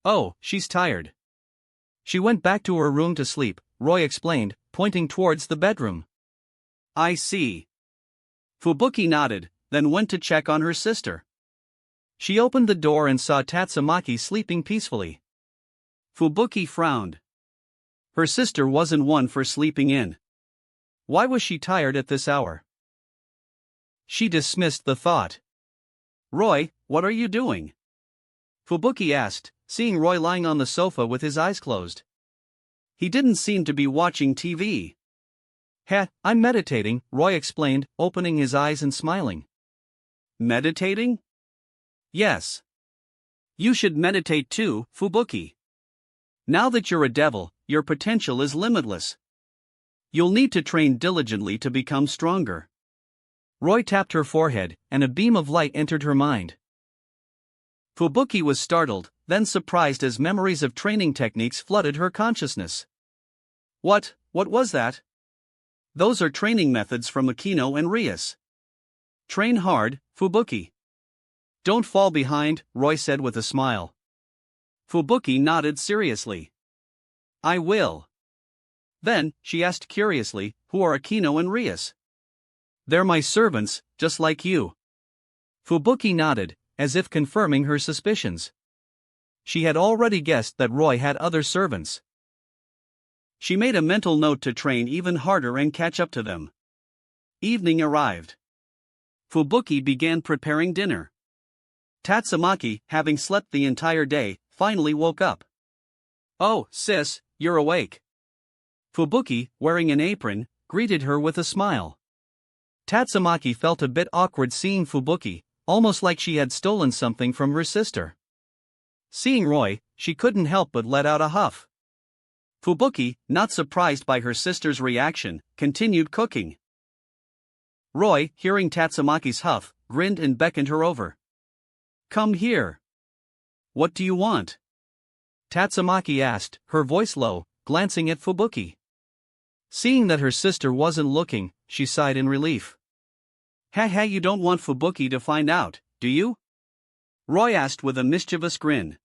Oh, she's tired. She went back to her room to sleep, Roy explained, pointing towards the bedroom. I see. Fubuki nodded, then went to check on her sister. She opened the door and saw Tatsumaki sleeping peacefully. Fubuki frowned. Her sister wasn't one for sleeping in. Why was she tired at this hour? She dismissed the thought. Roy, what are you doing? Fubuki asked, seeing Roy lying on the sofa with his eyes closed. He didn't seem to be watching TV. I'm meditating, Roy explained, opening his eyes and smiling. Meditating? Yes. You should meditate too, Fubuki. Now that you're a devil, your potential is limitless. You'll need to train diligently to become stronger. Roy tapped her forehead, and a beam of light entered her mind. Fubuki was startled, then surprised as memories of training techniques flooded her consciousness. What was that? Those are training methods from Akino and Rias. Train hard, Fubuki. Don't fall behind, Roy said with a smile. Fubuki nodded seriously. I will. Then, she asked curiously, who are Akino and Rias? They're my servants, just like you. Fubuki nodded, as if confirming her suspicions. She had already guessed that Roy had other servants. She made a mental note to train even harder and catch up to them. Evening arrived. Fubuki began preparing dinner. Tatsumaki, having slept the entire day, finally woke up. "Oh, sis, you're awake." Fubuki, wearing an apron, greeted her with a smile. Tatsumaki felt a bit awkward seeing Fubuki, almost like she had stolen something from her sister. Seeing Roy, she couldn't help but let out a huff. Fubuki, not surprised by her sister's reaction, continued cooking. Roy, hearing Tatsumaki's huff, grinned and beckoned her over. "Come here." "What do you want?" Tatsumaki asked, her voice low, glancing at Fubuki. Seeing that her sister wasn't looking, she sighed in relief. "Haha, you don't want Fubuki to find out, do you?" Roy asked with a mischievous grin.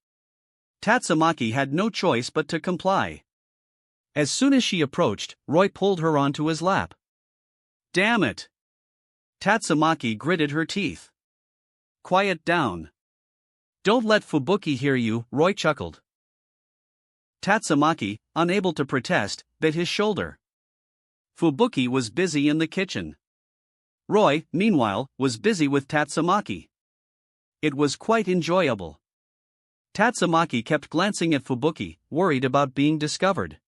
Tatsumaki had no choice but to comply. As soon as she approached, Roy pulled her onto his lap. "Damn it!" Tatsumaki gritted her teeth. "Quiet down. Don't let Fubuki hear you," Roy chuckled. Tatsumaki, unable to protest, bit his shoulder. Fubuki was busy in the kitchen. Roy, meanwhile, was busy with Tatsumaki. It was quite enjoyable. Tatsumaki kept glancing at Fubuki, worried about being discovered.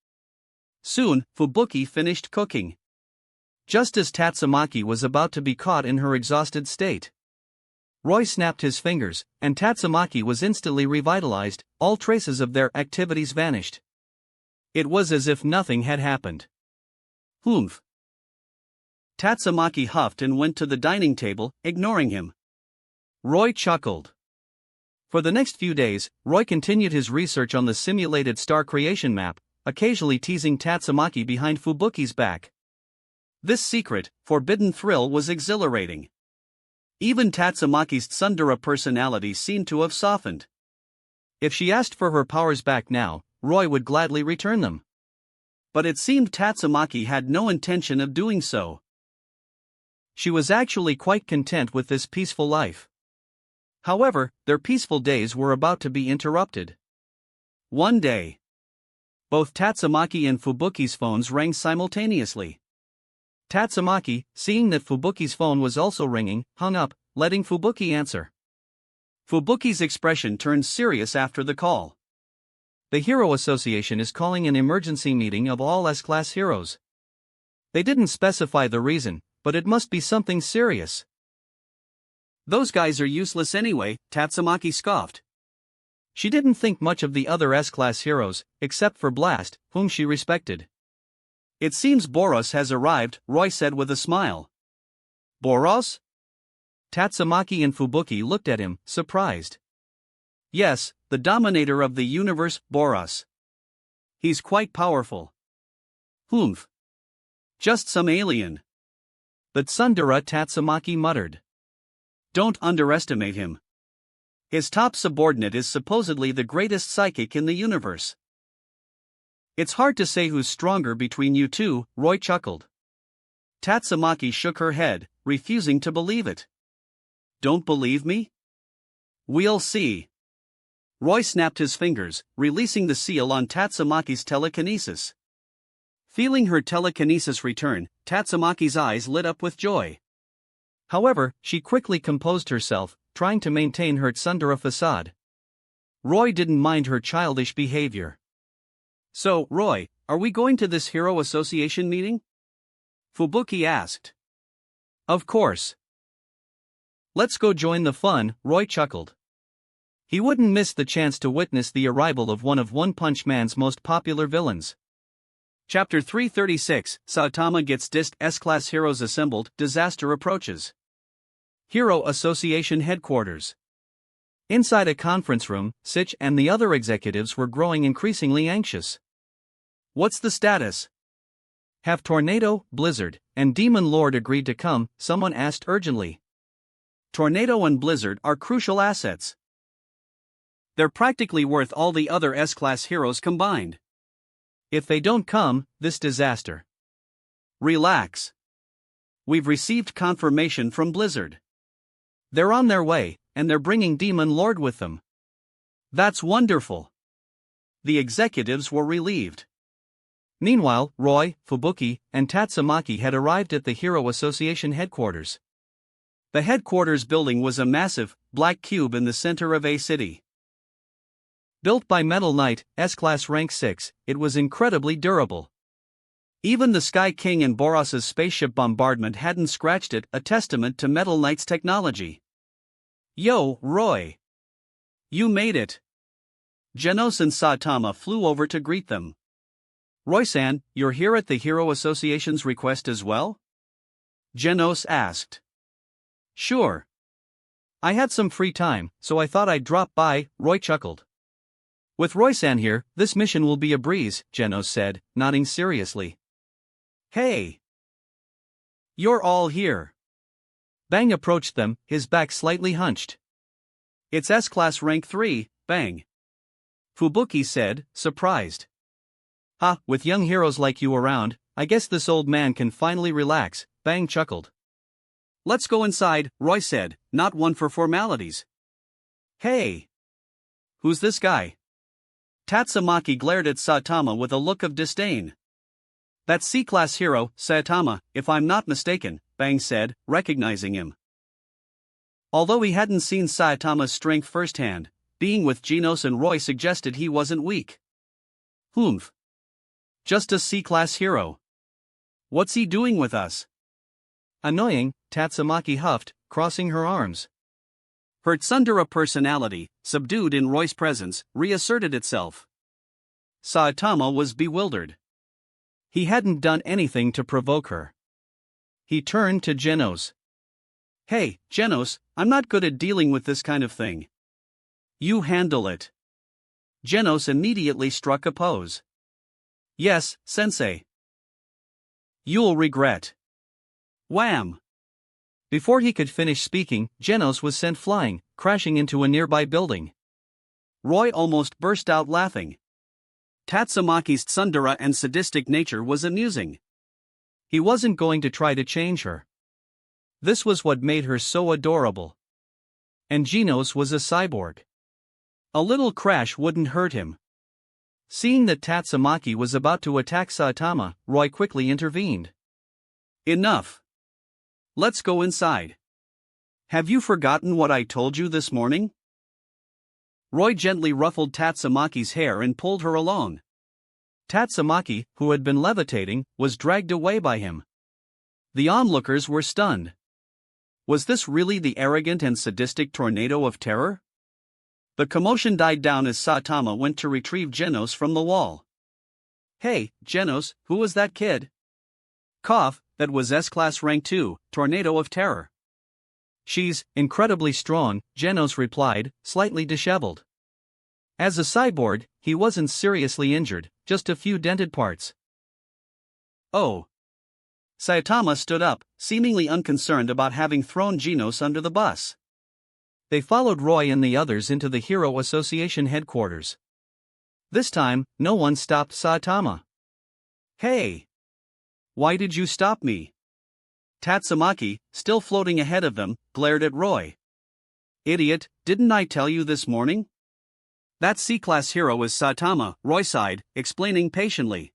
Soon, Fubuki finished cooking. Just as Tatsumaki was about to be caught in her exhausted state, Roy snapped his fingers, and Tatsumaki was instantly revitalized, all traces of their activities vanished. It was as if nothing had happened. "Humph." Tatsumaki huffed and went to the dining table, ignoring him. Roy chuckled. For the next few days, Roy continued his research on the simulated star creation map, occasionally teasing Tatsumaki behind Fubuki's back. This secret, forbidden thrill was exhilarating. Even Tatsumaki's tsundere personality seemed to have softened. If she asked for her powers back now, Roy would gladly return them. But it seemed Tatsumaki had no intention of doing so. She was actually quite content with this peaceful life. However, their peaceful days were about to be interrupted. One day, both Tatsumaki and Fubuki's phones rang simultaneously. Tatsumaki, seeing that Fubuki's phone was also ringing, hung up, letting Fubuki answer. Fubuki's expression turned serious after the call. "The Hero Association is calling an emergency meeting of all S-class heroes." They didn't specify the reason, but it must be something serious. "Those guys are useless anyway," Tatsumaki scoffed. She didn't think much of the other S-class heroes, except for Blast, whom she respected. "It seems Boros has arrived," Roy said with a smile. "Boros?" Tatsumaki and Fubuki looked at him, surprised. "Yes, the dominator of the universe, Boros. He's quite powerful." "Humph. Just some alien." The tsundere Tatsumaki muttered. "Don't underestimate him. His top subordinate is supposedly the greatest psychic in the universe." "It's hard to say who's stronger between you two," Roy chuckled. Tatsumaki shook her head, refusing to believe it. "Don't believe me? We'll see." Roy snapped his fingers, releasing the seal on Tatsumaki's telekinesis. Feeling her telekinesis return, Tatsumaki's eyes lit up with joy. However, she quickly composed herself, trying to maintain her tsundere facade. Roy didn't mind her childish behavior. "So, Roy, are we going to this Hero Association meeting?" Fubuki asked. "Of course. Let's go join the fun," Roy chuckled. He wouldn't miss the chance to witness the arrival of one of One Punch Man's most popular villains. Chapter 336, Saitama gets dissed. S-class heroes assembled, disaster approaches. Hero Association headquarters. Inside a conference room, Sitch and the other executives were growing increasingly anxious. "What's the status? Have Tornado, Blizzard, and Demon Lord agreed to come?" someone asked urgently. "Tornado and Blizzard are crucial assets. They're practically worth all the other S-class heroes combined. If they don't come, this disaster." "Relax. We've received confirmation from Blizzard. They're on their way, and they're bringing Demon Lord with them." "That's wonderful." The executives were relieved. Meanwhile, Roy, Fubuki, and Tatsumaki had arrived at the Hero Association headquarters. The headquarters building was a massive, black cube in the center of a city. Built by Metal Knight, S-Class Rank 6, it was incredibly durable. Even the Sky King and Boros's spaceship bombardment hadn't scratched it, a testament to Metal Knight's technology. "Yo, Roy! You made it!" Genos and Saitama flew over to greet them. "Roy-san, you're here at the Hero Association's request as well?" Genos asked. "Sure. I had some free time, so I thought I'd drop by," Roy chuckled. "With Roy-san here, this mission will be a breeze," Genos said, nodding seriously. "Hey! You're all here." Bang approached them, his back slightly hunched. "It's S-Class Rank 3, Bang," Fubuki said, surprised. "Ha, with young heroes like you around, I guess this old man can finally relax," Bang chuckled. "Let's go inside," Roy said, not one for formalities. "Hey! Who's this guy?" Tatsumaki glared at Saitama with a look of disdain. "That's C-Class hero, Saitama, if I'm not mistaken," Bang said, recognizing him. Although he hadn't seen Saitama's strength firsthand, being with Genos and Roy suggested he wasn't weak. "Humph. Just a C-Class hero. What's he doing with us?" "Annoying," Tatsumaki huffed, crossing her arms. Her tsundere personality, subdued in Roy's presence, reasserted itself. Saitama was bewildered. He hadn't done anything to provoke her. He turned to Genos. "Hey, Genos, I'm not good at dealing with this kind of thing. You handle it." Genos immediately struck a pose. "Yes, sensei." "You'll regret." Wham! Before he could finish speaking, Genos was sent flying, crashing into a nearby building. Roy almost burst out laughing. Tatsumaki's tsundere and sadistic nature was amusing. He wasn't going to try to change her. This was what made her so adorable. And Genos was a cyborg. A little crash wouldn't hurt him. Seeing that Tatsumaki was about to attack Saitama, Roy quickly intervened. "Enough. Let's go inside. Have you forgotten what I told you this morning?" Roy gently ruffled Tatsumaki's hair and pulled her along. Tatsumaki, who had been levitating, was dragged away by him. The onlookers were stunned. Was this really the arrogant and sadistic tornado of terror? The commotion died down as Saitama went to retrieve Genos from the wall. "Hey, Genos, who was that kid?" "Cough, that was S-Class Rank 2, Tornado of Terror." "She's incredibly strong," Genos replied, slightly disheveled. As a cyborg, he wasn't seriously injured, just a few dented parts. "Oh." Saitama stood up, seemingly unconcerned about having thrown Genos under the bus. They followed Roy and the others into the Hero Association headquarters. This time, no one stopped Saitama. "Hey! Why did you stop me?" Tatsumaki, still floating ahead of them, glared at Roy. "Idiot, didn't I tell you this morning?" "That C-Class hero is Saitama," Roy sighed, explaining patiently.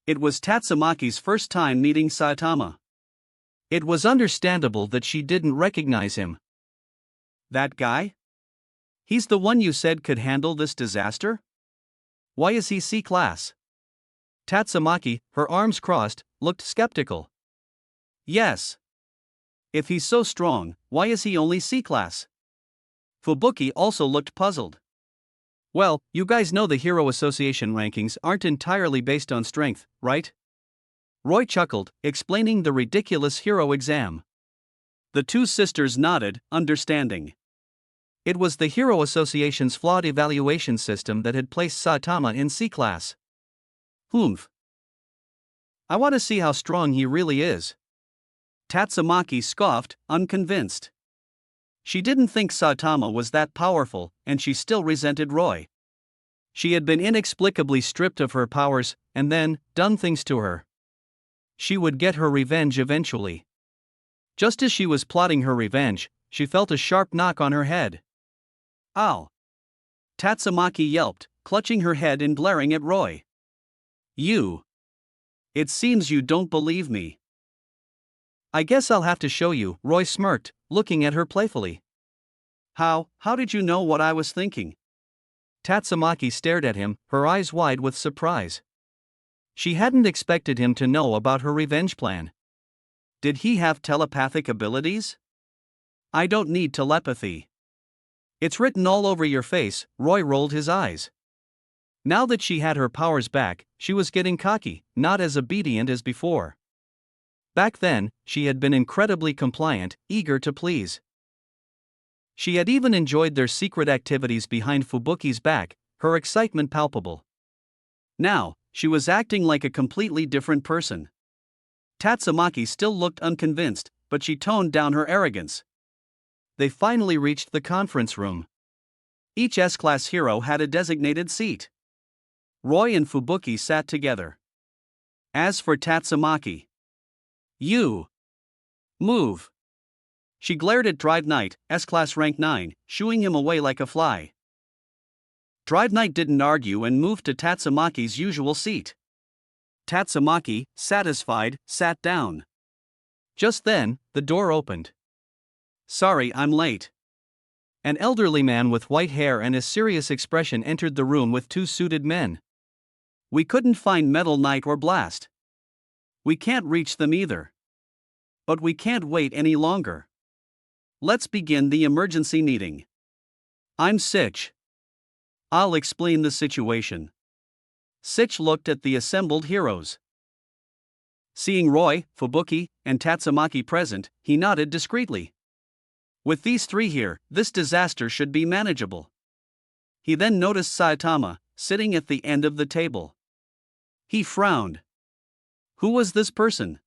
It was Tatsumaki's first time meeting Saitama. It was understandable that she didn't recognize him. "That guy? He's the one you said could handle this disaster? Why is he C-Class?" Tatsumaki, her arms crossed, looked skeptical. "Yes. If he's so strong, why is he only C-Class?" Fubuki also looked puzzled. "Well, you guys know the Hero Association rankings aren't entirely based on strength, right?" Roy chuckled, explaining the ridiculous hero exam. The two sisters nodded, understanding. It was the Hero Association's flawed evaluation system that had placed Saitama in C-Class. "Humph. I want to see how strong he really is." Tatsumaki scoffed, unconvinced. She didn't think Saitama was that powerful, and she still resented Roy. She had been inexplicably stripped of her powers, and then, done things to her. She would get her revenge eventually. Just as she was plotting her revenge, she felt a sharp knock on her head. "Ow!" Tatsumaki yelped, clutching her head and glaring at Roy. "You! It seems you don't believe me." I guess I'll have to show you, Roy smirked, looking at her playfully. How did you know what I was thinking? Tatsumaki stared at him, her eyes wide with surprise. She hadn't expected him to know about her revenge plan. Did he have telepathic abilities? I don't need telepathy. It's written all over your face, Roy rolled his eyes. Now that she had her powers back, she was getting cocky, not as obedient as before. Back then, she had been incredibly compliant, eager to please. She had even enjoyed their secret activities behind Fubuki's back, her excitement palpable. Now, she was acting like a completely different person. Tatsumaki still looked unconvinced, but she toned down her arrogance. They finally reached the conference room. Each S-Class hero had a designated seat. Roy and Fubuki sat together. As for Tatsumaki, you move. She glared at Drive Knight, S-Class rank 9, shooing him away like a fly. Drive Knight didn't argue and moved to Tatsumaki's usual seat. Tatsumaki, satisfied, sat down. Just then, the door opened. Sorry, I'm late. An elderly man with white hair and a serious expression entered the room with two suited men. We couldn't find Metal Knight or Blast. We can't reach them either. But we can't wait any longer. Let's begin the emergency meeting. I'm Sitch. I'll explain the situation. Sitch looked at the assembled heroes. Seeing Roy, Fubuki, and Tatsumaki present, he nodded discreetly. With these three here, this disaster should be manageable. He then noticed Saitama, sitting at the end of the table. He frowned. Who was this person?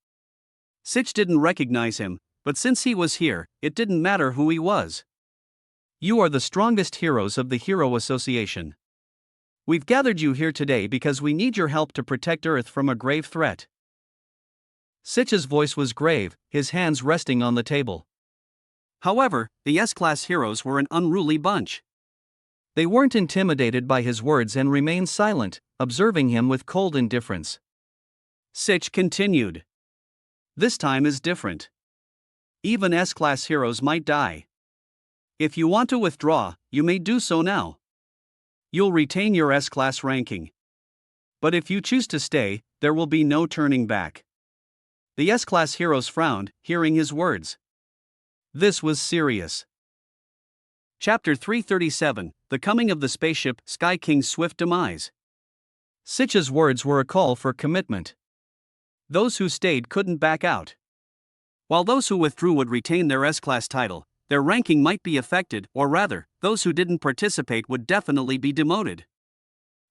Sitch didn't recognize him, but since he was here, it didn't matter who he was. You are the strongest heroes of the Hero Association. We've gathered you here today because we need your help to protect Earth from a grave threat. Sitch's voice was grave, his hands resting on the table. However, the S-Class heroes were an unruly bunch. They weren't intimidated by his words and remained silent, observing him with cold indifference. Sitch continued. This time is different. Even S-Class heroes might die. If you want to withdraw, you may do so now. You'll retain your S-Class ranking. But if you choose to stay, there will be no turning back. The S-Class heroes frowned, hearing his words. This was serious. Chapter 337, The Coming of the Spaceship, Sky King's Swift Demise. Sitch's words were a call for commitment. Those who stayed couldn't back out. While those who withdrew would retain their S-Class title, their ranking might be affected, or rather, those who didn't participate would definitely be demoted.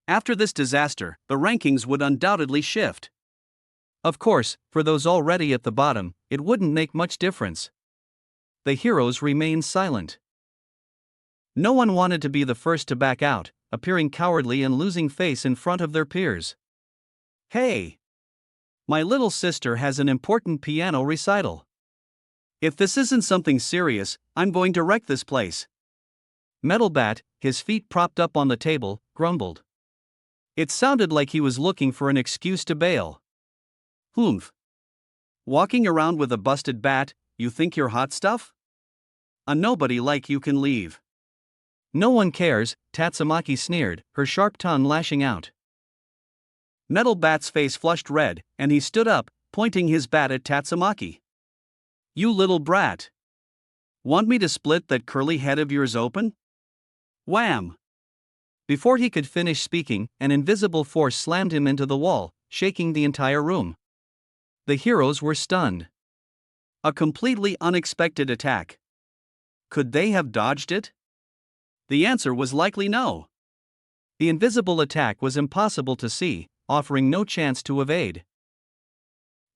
After this disaster, the rankings would undoubtedly shift. Of course, for those already at the bottom, it wouldn't make much difference. The heroes remained silent. No one wanted to be the first to back out, appearing cowardly and losing face in front of their peers. Hey! My little sister has an important piano recital. If this isn't something serious, I'm going to wreck this place. Metal Bat, his feet propped up on the table, grumbled. It sounded like he was looking for an excuse to bail. Humph. Walking around with a busted bat, you think you're hot stuff? A nobody like you can leave. No one cares, Tatsumaki sneered, her sharp tongue lashing out. Metal Bat's face flushed red, and he stood up, pointing his bat at Tatsumaki. You little brat. Want me to split that curly head of yours open? Wham! Before he could finish speaking, an invisible force slammed him into the wall, shaking the entire room. The heroes were stunned. A completely unexpected attack. Could they have dodged it? The answer was likely no. The invisible attack was impossible to see, offering no chance to evade.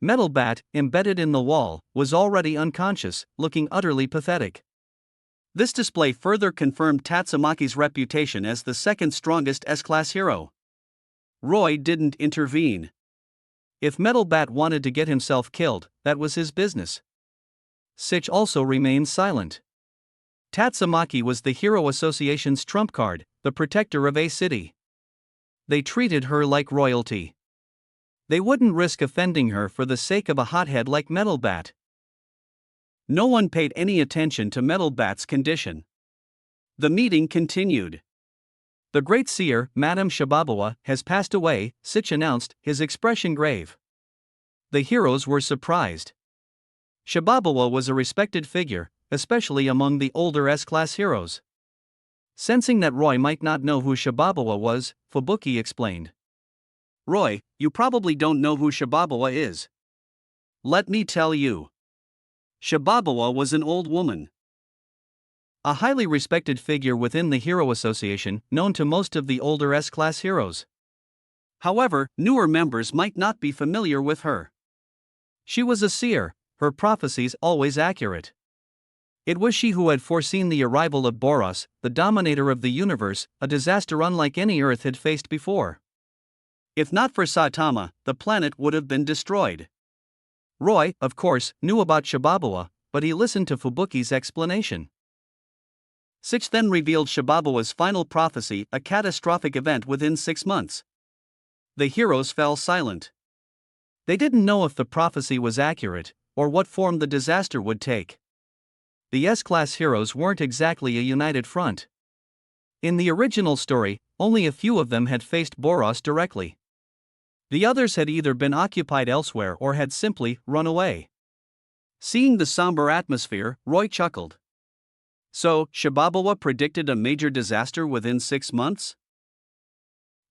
Metal Bat, embedded in the wall, was already unconscious, looking utterly pathetic. This display further confirmed Tatsumaki's reputation as the second strongest S-Class hero. Roy didn't intervene. If Metal Bat wanted to get himself killed, that was his business. Sitch also remained silent. Tatsumaki was the Hero Association's trump card, the protector of A City. They treated her like royalty. They wouldn't risk offending her for the sake of a hothead like Metal Bat. No one paid any attention to Metal Bat's condition. The meeting continued. The great seer, Madame Shibabawa, has passed away, Sich announced, his expression grave. The heroes were surprised. Shibabawa was a respected figure, especially among the older S-class heroes. Sensing that Roy might not know who Shibabawa was, Fubuki explained. Roy, you probably don't know who Shibabawa is. Let me tell you. Shibabawa was an old woman. A highly respected figure within the Hero Association, known to most of the older S-class heroes. However, newer members might not be familiar with her. She was a seer, her prophecies always accurate. It was she who had foreseen the arrival of Boros, the dominator of the universe, a disaster unlike any Earth had faced before. If not for Saitama, the planet would have been destroyed. Roy, of course, knew about Shibabawa, but he listened to Fubuki's explanation. Sich then revealed Shibabawa's final prophecy, a catastrophic event within 6 months. The heroes fell silent. They didn't know if the prophecy was accurate, or what form the disaster would take. The S-class heroes weren't exactly a united front. In the original story, only a few of them had faced Boros directly. The others had either been occupied elsewhere or had simply run away. Seeing the somber atmosphere, Roy chuckled. So, Shibabawa predicted a major disaster within 6 months?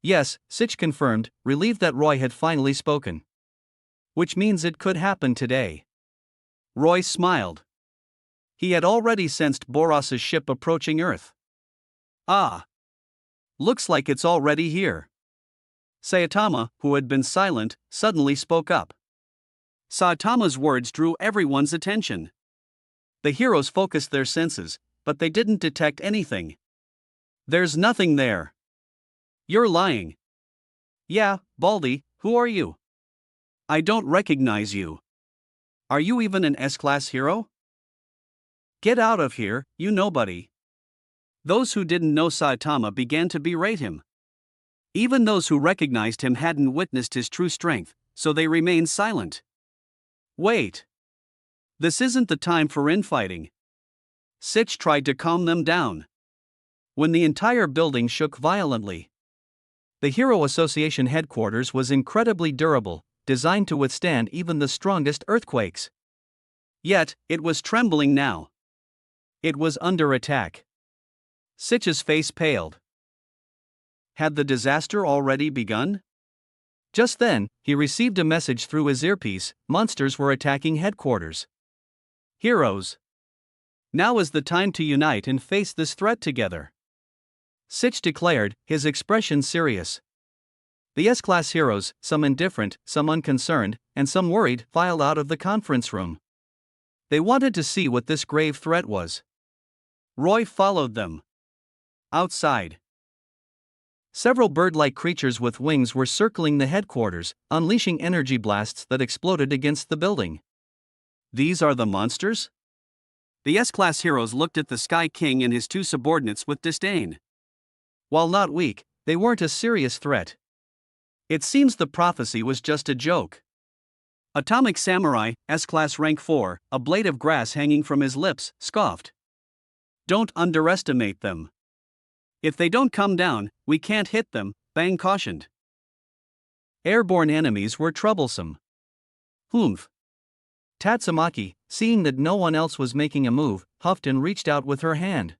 Yes, Sich confirmed, relieved that Roy had finally spoken. Which means it could happen today. Roy smiled. He had already sensed Boros's ship approaching Earth. Ah! Looks like it's already here. Saitama, who had been silent, suddenly spoke up. Saitama's words drew everyone's attention. The heroes focused their senses, but they didn't detect anything. There's nothing there. You're lying. Yeah, Baldy, who are you? I don't recognize you. Are you even an S-class hero? Get out of here, you nobody. Those who didn't know Saitama began to berate him. Even those who recognized him hadn't witnessed his true strength, so they remained silent. Wait. This isn't the time for infighting. Sich tried to calm them down. When the entire building shook violently. The Hero Association headquarters was incredibly durable, designed to withstand even the strongest earthquakes. Yet, it was trembling now. It was under attack. Sich's face paled. Had the disaster already begun? Just then, he received a message through his earpiece: monsters were attacking headquarters. Heroes. Now is the time to unite and face this threat together. Sich declared, his expression serious. The S-class heroes, some indifferent, some unconcerned, and some worried, filed out of the conference room. They wanted to see what this grave threat was. Roy followed them. Outside. Several bird-like creatures with wings were circling the headquarters, unleashing energy blasts that exploded against the building. These are the monsters? The S-class heroes looked at the Sky King and his 2 subordinates with disdain. While not weak, they weren't a serious threat. It seems the prophecy was just a joke. Atomic Samurai, S-class rank 4, a blade of grass hanging from his lips, scoffed. Don't underestimate them. If they don't come down, we can't hit them, Bang cautioned. Airborne enemies were troublesome. Humph. Tatsumaki, seeing that no one else was making a move, huffed and reached out with her hand.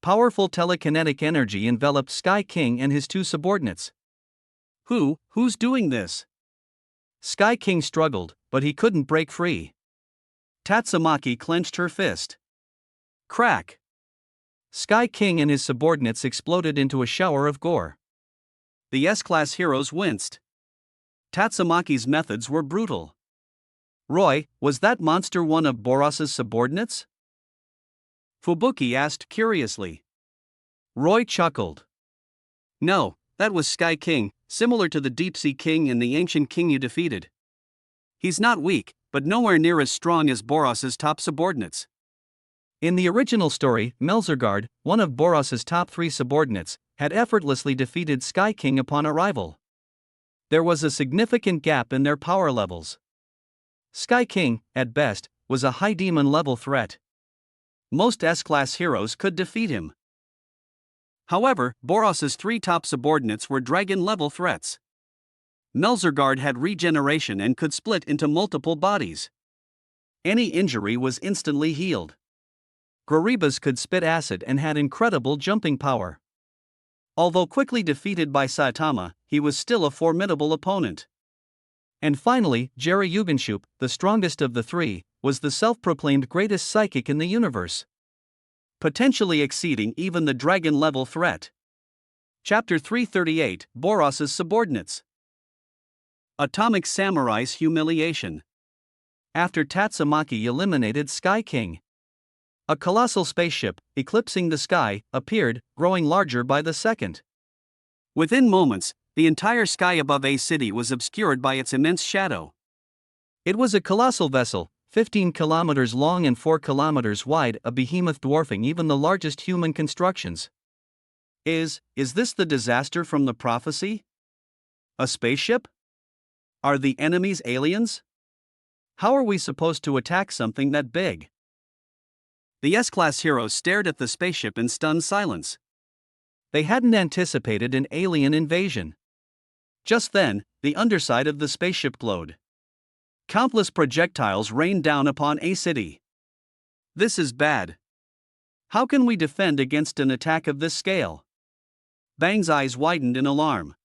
Powerful telekinetic energy enveloped Sky King and his 2 subordinates. Who's doing this? Sky King struggled, but he couldn't break free. Tatsumaki clenched her fist. Crack! Sky King and his subordinates exploded into a shower of gore. The S-class heroes winced. Tatsumaki's methods were brutal. Roy, was that monster one of Boros's subordinates? Fubuki asked curiously. Roy chuckled. No, that was Sky King, similar to the Deep Sea King and the Ancient King you defeated. He's not weak, but nowhere near as strong as Boros's top subordinates. In the original story, Melzergard, one of Boros's top 3 subordinates, had effortlessly defeated Sky King upon arrival. There was a significant gap in their power levels. Sky King, at best, was a high demon level threat. Most S-class heroes could defeat him. However, Boros's three top subordinates were dragon-level threats. Melzergard had regeneration and could split into multiple bodies. Any injury was instantly healed. Graribas could spit acid and had incredible jumping power. Although quickly defeated by Saitama, he was still a formidable opponent. And finally, Jerry Yugenshoup, the strongest of the three, was the self-proclaimed greatest psychic in the universe, potentially exceeding even the dragon-level threat. Chapter 338, Boros's Subordinates. Atomic Samurai's Humiliation. After Tatsumaki eliminated Sky King, a colossal spaceship, eclipsing the sky, appeared, growing larger by the second. Within moments, the entire sky above A City was obscured by its immense shadow. It was a colossal vessel, 15 kilometers long and 4 kilometers wide, a behemoth dwarfing even the largest human constructions. Is this the disaster from the prophecy? A spaceship? Are the enemies aliens? How are we supposed to attack something that big? The S-class heroes stared at the spaceship in stunned silence. They hadn't anticipated an alien invasion. Just then, the underside of the spaceship glowed. Countless projectiles rained down upon A City. This is bad. How can we defend against an attack of this scale? Bang's eyes widened in alarm.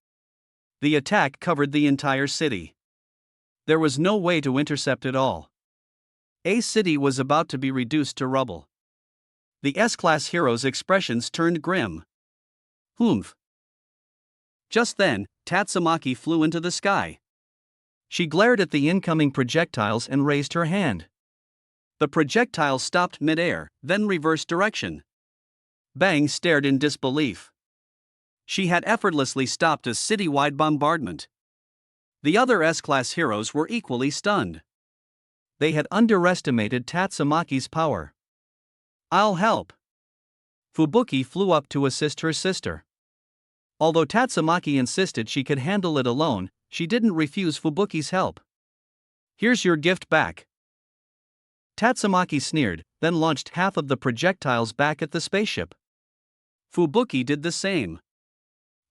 The attack covered the entire city. There was no way to intercept it all. A City was about to be reduced to rubble. The S-class heroes' expressions turned grim. Humph. Just then, Tatsumaki flew into the sky. She glared at the incoming projectiles and raised her hand. The projectiles stopped mid-air, then reversed direction. Bang stared in disbelief. She had effortlessly stopped a citywide bombardment. The other S-class heroes were equally stunned. They had underestimated Tatsumaki's power. I'll help. Fubuki flew up to assist her sister. Although Tatsumaki insisted she could handle it alone, she didn't refuse Fubuki's help. Here's your gift back. Tatsumaki sneered, then launched half of the projectiles back at the spaceship. Fubuki did the same.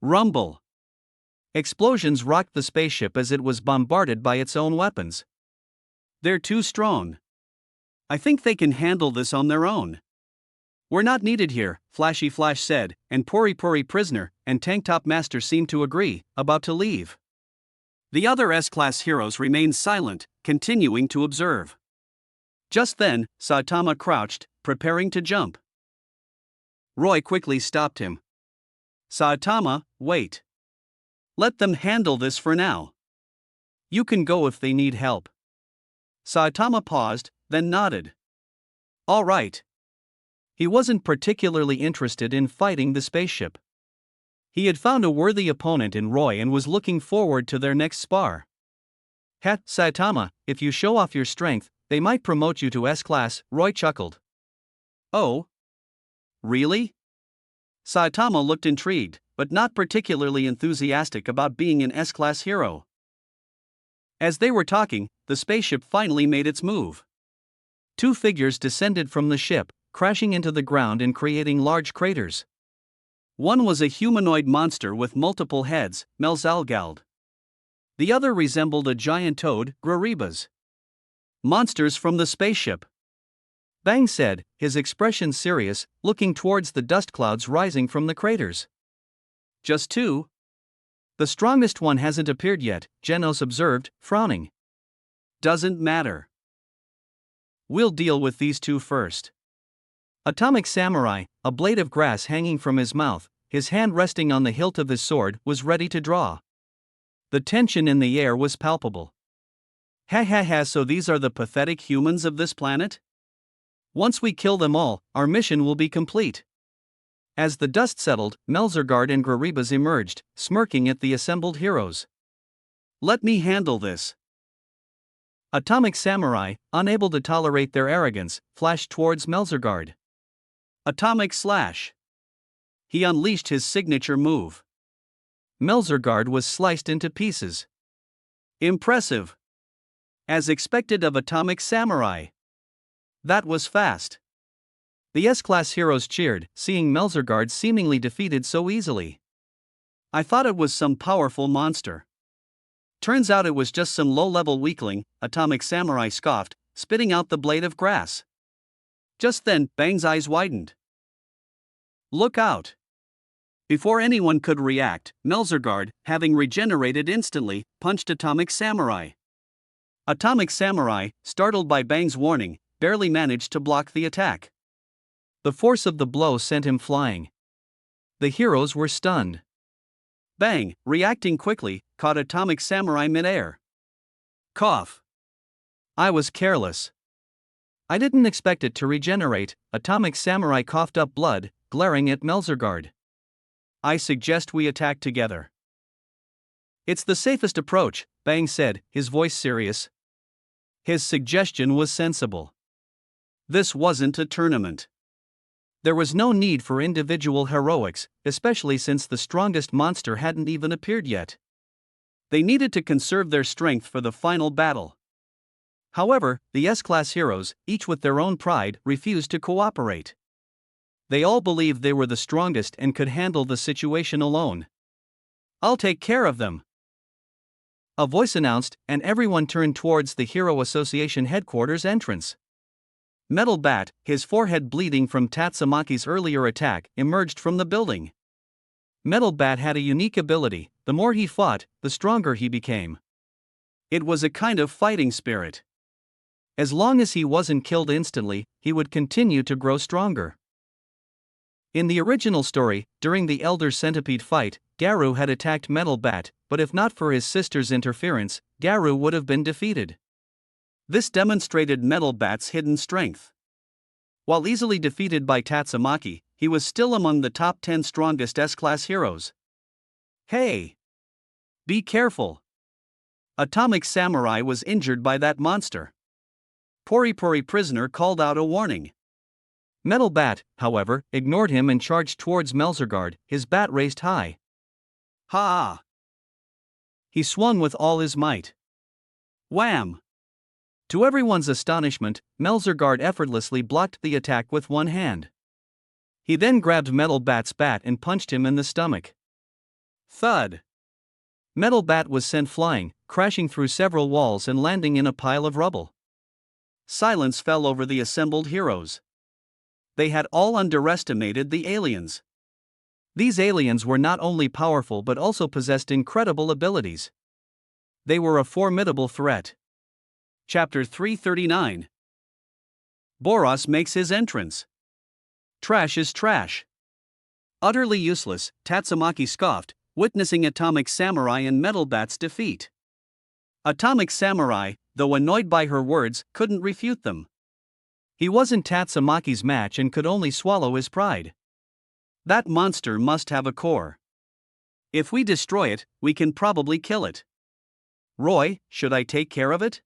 Rumble. Explosions rocked the spaceship as it was bombarded by its own weapons. They're too strong. I think they can handle this on their own. We're not needed here, Flashy Flash said, and Pori Pori Prisoner and Tank Top Master seemed to agree, about to leave. The other S-class heroes remained silent, continuing to observe. Just then, Saitama crouched, preparing to jump. Roy quickly stopped him. Saitama, wait. Let them handle this for now. You can go if they need help. Saitama paused, then nodded. All right. He wasn't particularly interested in fighting the spaceship. He had found a worthy opponent in Roy and was looking forward to their next spar. Saitama, if you show off your strength, they might promote you to S-class, Roy chuckled. Oh? Really? Saitama looked intrigued, but not particularly enthusiastic about being an S-class hero. As they were talking, the spaceship finally made its move. Two figures descended from the ship, crashing into the ground and creating large craters. One was a humanoid monster with multiple heads, Melzalgald. The other resembled a giant toad, Graribas. Monsters from the spaceship. Bang said, his expression serious, looking towards the dust clouds rising from the craters. Just two? The strongest one hasn't appeared yet, Genos observed, frowning. Doesn't matter. We'll deal with these two first. Atomic Samurai, a blade of grass hanging from his mouth, his hand resting on the hilt of his sword, was ready to draw. The tension in the air was palpable. So these are the pathetic humans of this planet? Once we kill them all, our mission will be complete. As the dust settled, Melzergard and Graribas emerged, smirking at the assembled heroes. Let me handle this. Atomic Samurai, unable to tolerate their arrogance, flashed towards Melzergard. Atomic Slash. He unleashed his signature move. Melzergard was sliced into pieces. Impressive. As expected of Atomic Samurai. That was fast. The S-Class heroes cheered, seeing Melzergaard seemingly defeated so easily. I thought it was some powerful monster. Turns out it was just some low-level weakling, Atomic Samurai scoffed, spitting out the blade of grass. Just then, Bang's eyes widened. Look out! Before anyone could react, Melzergaard, having regenerated instantly, punched Atomic Samurai. Atomic Samurai, startled by Bang's warning, barely managed to block the attack. The force of the blow sent him flying. The heroes were stunned. Bang, reacting quickly, caught Atomic Samurai midair. Cough. I was careless. I didn't expect it to regenerate. Atomic Samurai coughed up blood, glaring at Melzergaard. I suggest we attack together. It's the safest approach, Bang said, his voice serious. His suggestion was sensible. This wasn't a tournament. There was no need for individual heroics, especially since the strongest monster hadn't even appeared yet. They needed to conserve their strength for the final battle. However, the S-Class heroes, each with their own pride, refused to cooperate. They all believed they were the strongest and could handle the situation alone. I'll take care of them, a voice announced, and everyone turned towards the Hero Association headquarters entrance. Metal Bat, his forehead bleeding from Tatsumaki's earlier attack, emerged from the building. Metal Bat had a unique ability: the more he fought, the stronger he became. It was a kind of fighting spirit. As long as he wasn't killed instantly, he would continue to grow stronger. In the original story, during the Elder Centipede fight, Garu had attacked Metal Bat, but if not for his sister's interference, Garu would have been defeated. This demonstrated Metal Bat's hidden strength. While easily defeated by Tatsumaki, he was still among the top 10 strongest S-Class heroes. Hey! Be careful! Atomic Samurai was injured by that monster. Pori Pori Prisoner called out a warning. Metal Bat, however, ignored him and charged towards Melzergaard, his bat raised high. Ha! He swung with all his might. Wham! To everyone's astonishment, Melzergaard effortlessly blocked the attack with one hand. He then grabbed Metal Bat's bat and punched him in the stomach. Thud! Metal Bat was sent flying, crashing through several walls and landing in a pile of rubble. Silence fell over the assembled heroes. They had all underestimated the aliens. These aliens were not only powerful but also possessed incredible abilities. They were a formidable threat. Chapter 339. Boros makes his entrance. Trash is trash. Utterly useless, Tatsumaki scoffed, witnessing Atomic Samurai and Metal Bat's defeat. Atomic Samurai, though annoyed by her words, couldn't refute them. He wasn't Tatsumaki's match and could only swallow his pride. That monster must have a core. If we destroy it, we can probably kill it. Roy, should I take care of it?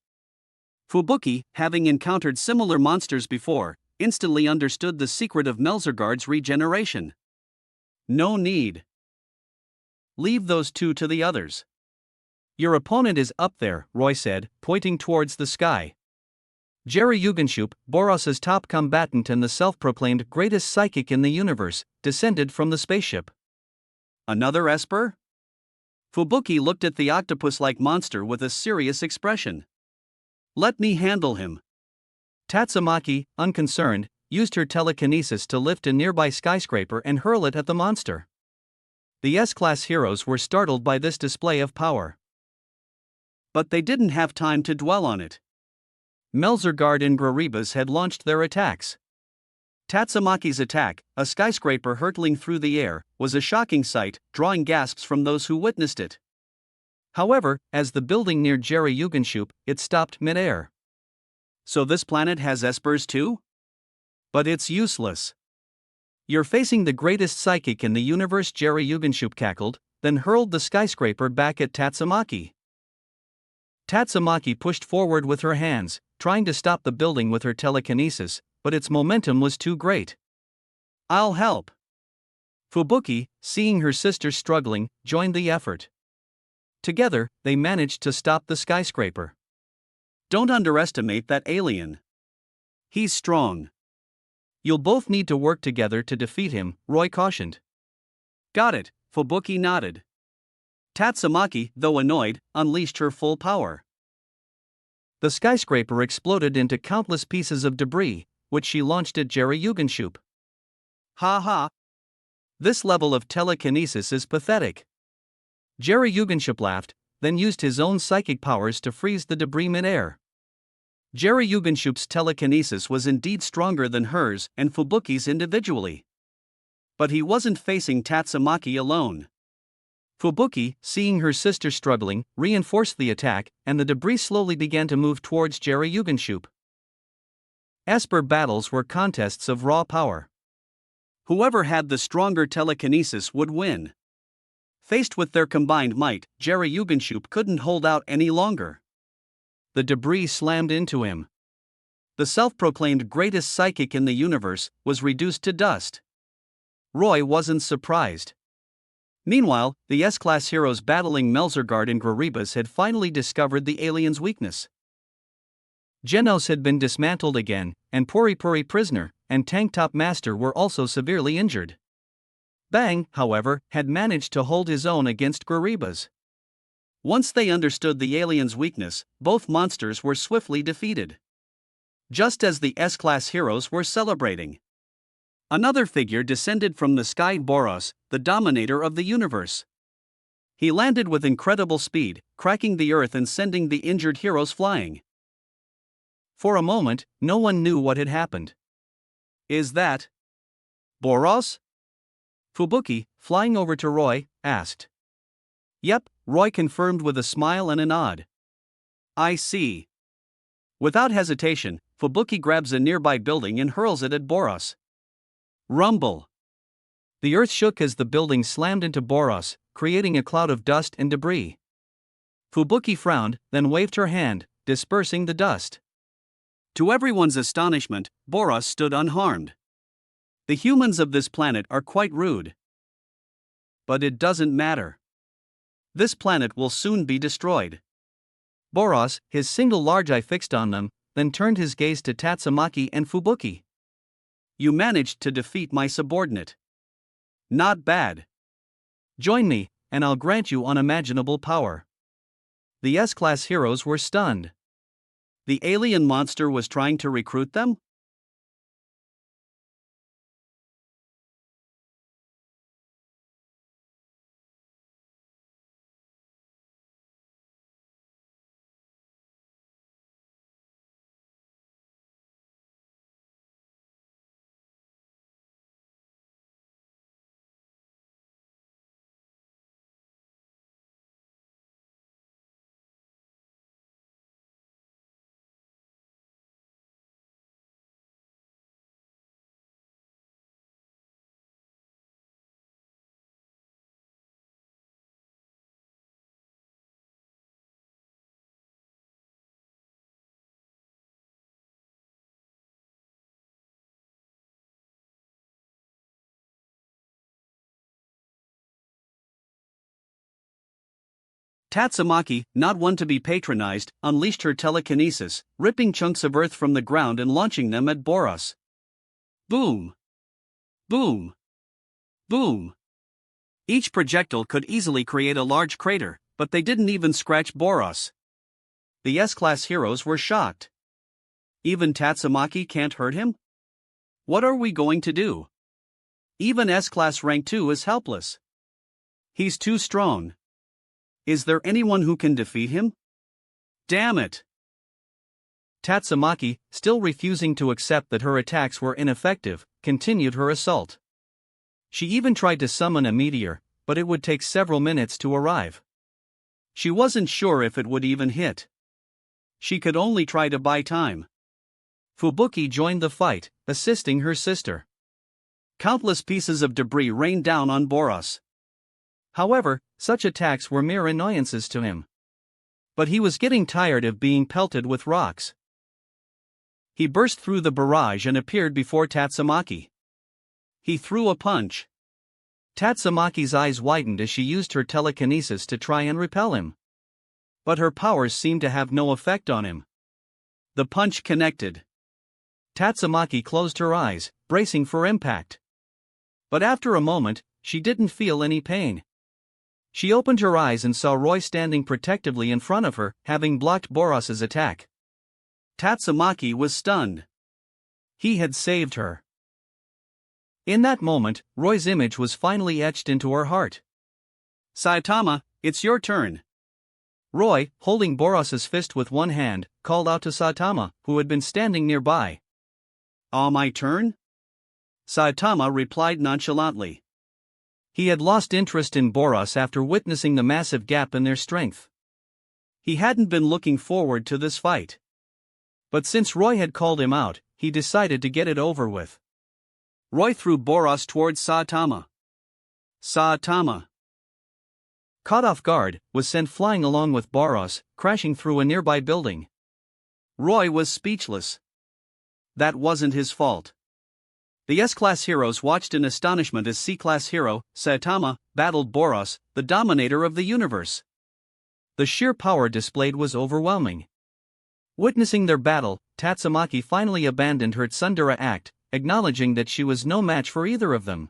Fubuki, having encountered similar monsters before, instantly understood the secret of Melzergaard's regeneration. No need. Leave those two to the others. Your opponent is up there, Roy said, pointing towards the sky. Jerry Yugenshoup, Boros's top combatant and the self-proclaimed greatest psychic in the universe, descended from the spaceship. Another Esper? Fubuki looked at the octopus-like monster with a serious expression. Let me handle him. Tatsumaki, unconcerned, used her telekinesis to lift a nearby skyscraper and hurl it at the monster. The S-Class heroes were startled by this display of power. But they didn't have time to dwell on it. Melzergaard and Graribas had launched their attacks. Tatsumaki's attack, a skyscraper hurtling through the air, was a shocking sight, drawing gasps from those who witnessed it. However, as the building neared Jerry Yugenshoup, it stopped mid-air. So this planet has espers too? But it's useless. You're facing the greatest psychic in the universe, Jerry Yugenshoup cackled, then hurled the skyscraper back at Tatsumaki. Tatsumaki pushed forward with her hands, trying to stop the building with her telekinesis, but its momentum was too great. I'll help. Fubuki, seeing her sister struggling, joined the effort. Together, they managed to stop the skyscraper. Don't underestimate that alien. He's strong. You'll both need to work together to defeat him, Roy cautioned. Got it, Fubuki nodded. Tatsumaki, though annoyed, unleashed her full power. The skyscraper exploded into countless pieces of debris, which she launched at Jerry Yugenshoup. Ha ha! This level of telekinesis is pathetic. Jerry Yugenshoup laughed, then used his own psychic powers to freeze the debris mid-air. Jerry Yugenshoup's telekinesis was indeed stronger than hers and Fubuki's individually. But he wasn't facing Tatsumaki alone. Fubuki, seeing her sister struggling, reinforced the attack, and the debris slowly began to move towards Jerry Yugenshoup. Esper battles were contests of raw power. Whoever had the stronger telekinesis would win. Faced with their combined might, Jerry Yugenshoup couldn't hold out any longer. The debris slammed into him. The self-proclaimed greatest psychic in the universe was reduced to dust. Roy wasn't surprised. Meanwhile, the S-Class heroes battling Melzergard and Graribas had finally discovered the alien's weakness. Genos had been dismantled again, and Puri Puri Prisoner and Tank Top Master were also severely injured. Bang, however, had managed to hold his own against Graribas. Once they understood the alien's weakness, both monsters were swiftly defeated. Just as the S-Class heroes were celebrating, another figure descended from the sky: Boros, the dominator of the universe. He landed with incredible speed, cracking the earth and sending the injured heroes flying. For a moment, no one knew what had happened. Is that Boros? Fubuki, flying over to Roy, asked. Yep, Roy confirmed with a smile and a nod. I see. Without hesitation, Fubuki grabs a nearby building and hurls it at Boros. Rumble. The earth shook as the building slammed into Boros, creating a cloud of dust and debris. Fubuki frowned, then waved her hand, dispersing the dust. To everyone's astonishment, Boros stood unharmed. The humans of this planet are quite rude. But it doesn't matter. This planet will soon be destroyed. Boros, his single large eye fixed on them, then turned his gaze to Tatsumaki and Fubuki. You managed to defeat my subordinate. Not bad. Join me, and I'll grant you unimaginable power. The S-Class heroes were stunned. The alien monster was trying to recruit them? Tatsumaki, not one to be patronized, unleashed her telekinesis, ripping chunks of earth from the ground and launching them at Boros. Boom! Boom! Boom! Each projectile could easily create a large crater, but they didn't even scratch Boros. The S-Class heroes were shocked. Even Tatsumaki can't hurt him? What are we going to do? Even S-Class rank 2 is helpless. He's too strong. Is there anyone who can defeat him? Damn it! Tatsumaki, still refusing to accept that her attacks were ineffective, continued her assault. She even tried to summon a meteor, but it would take several minutes to arrive. She wasn't sure if it would even hit. She could only try to buy time. Fubuki joined the fight, assisting her sister. Countless pieces of debris rained down on Boros. However, such attacks were mere annoyances to him. But he was getting tired of being pelted with rocks. He burst through the barrage and appeared before Tatsumaki. He threw a punch. Tatsumaki's eyes widened as she used her telekinesis to try and repel him. But her powers seemed to have no effect on him. The punch connected. Tatsumaki closed her eyes, bracing for impact. But after a moment, she didn't feel any pain. She opened her eyes and saw Roy standing protectively in front of her, having blocked Boros's attack. Tatsumaki was stunned. He had saved her. In that moment, Roy's image was finally etched into her heart. "Saitama, it's your turn." Roy, holding Boros's fist with one hand, called out to Saitama, who had been standing nearby. My turn?" Saitama replied nonchalantly. He had lost interest in Boros after witnessing the massive gap in their strength. He hadn't been looking forward to this fight. But since Roy had called him out, he decided to get it over with. Roy threw Boros towards Saitama. Saitama, caught off guard, was sent flying along with Boros, crashing through a nearby building. Roy was speechless. That wasn't his fault. The S-Class heroes watched in astonishment as C-Class hero, Saitama, battled Boros, the dominator of the universe. The sheer power displayed was overwhelming. Witnessing their battle, Tatsumaki finally abandoned her tsundere act, acknowledging that she was no match for either of them.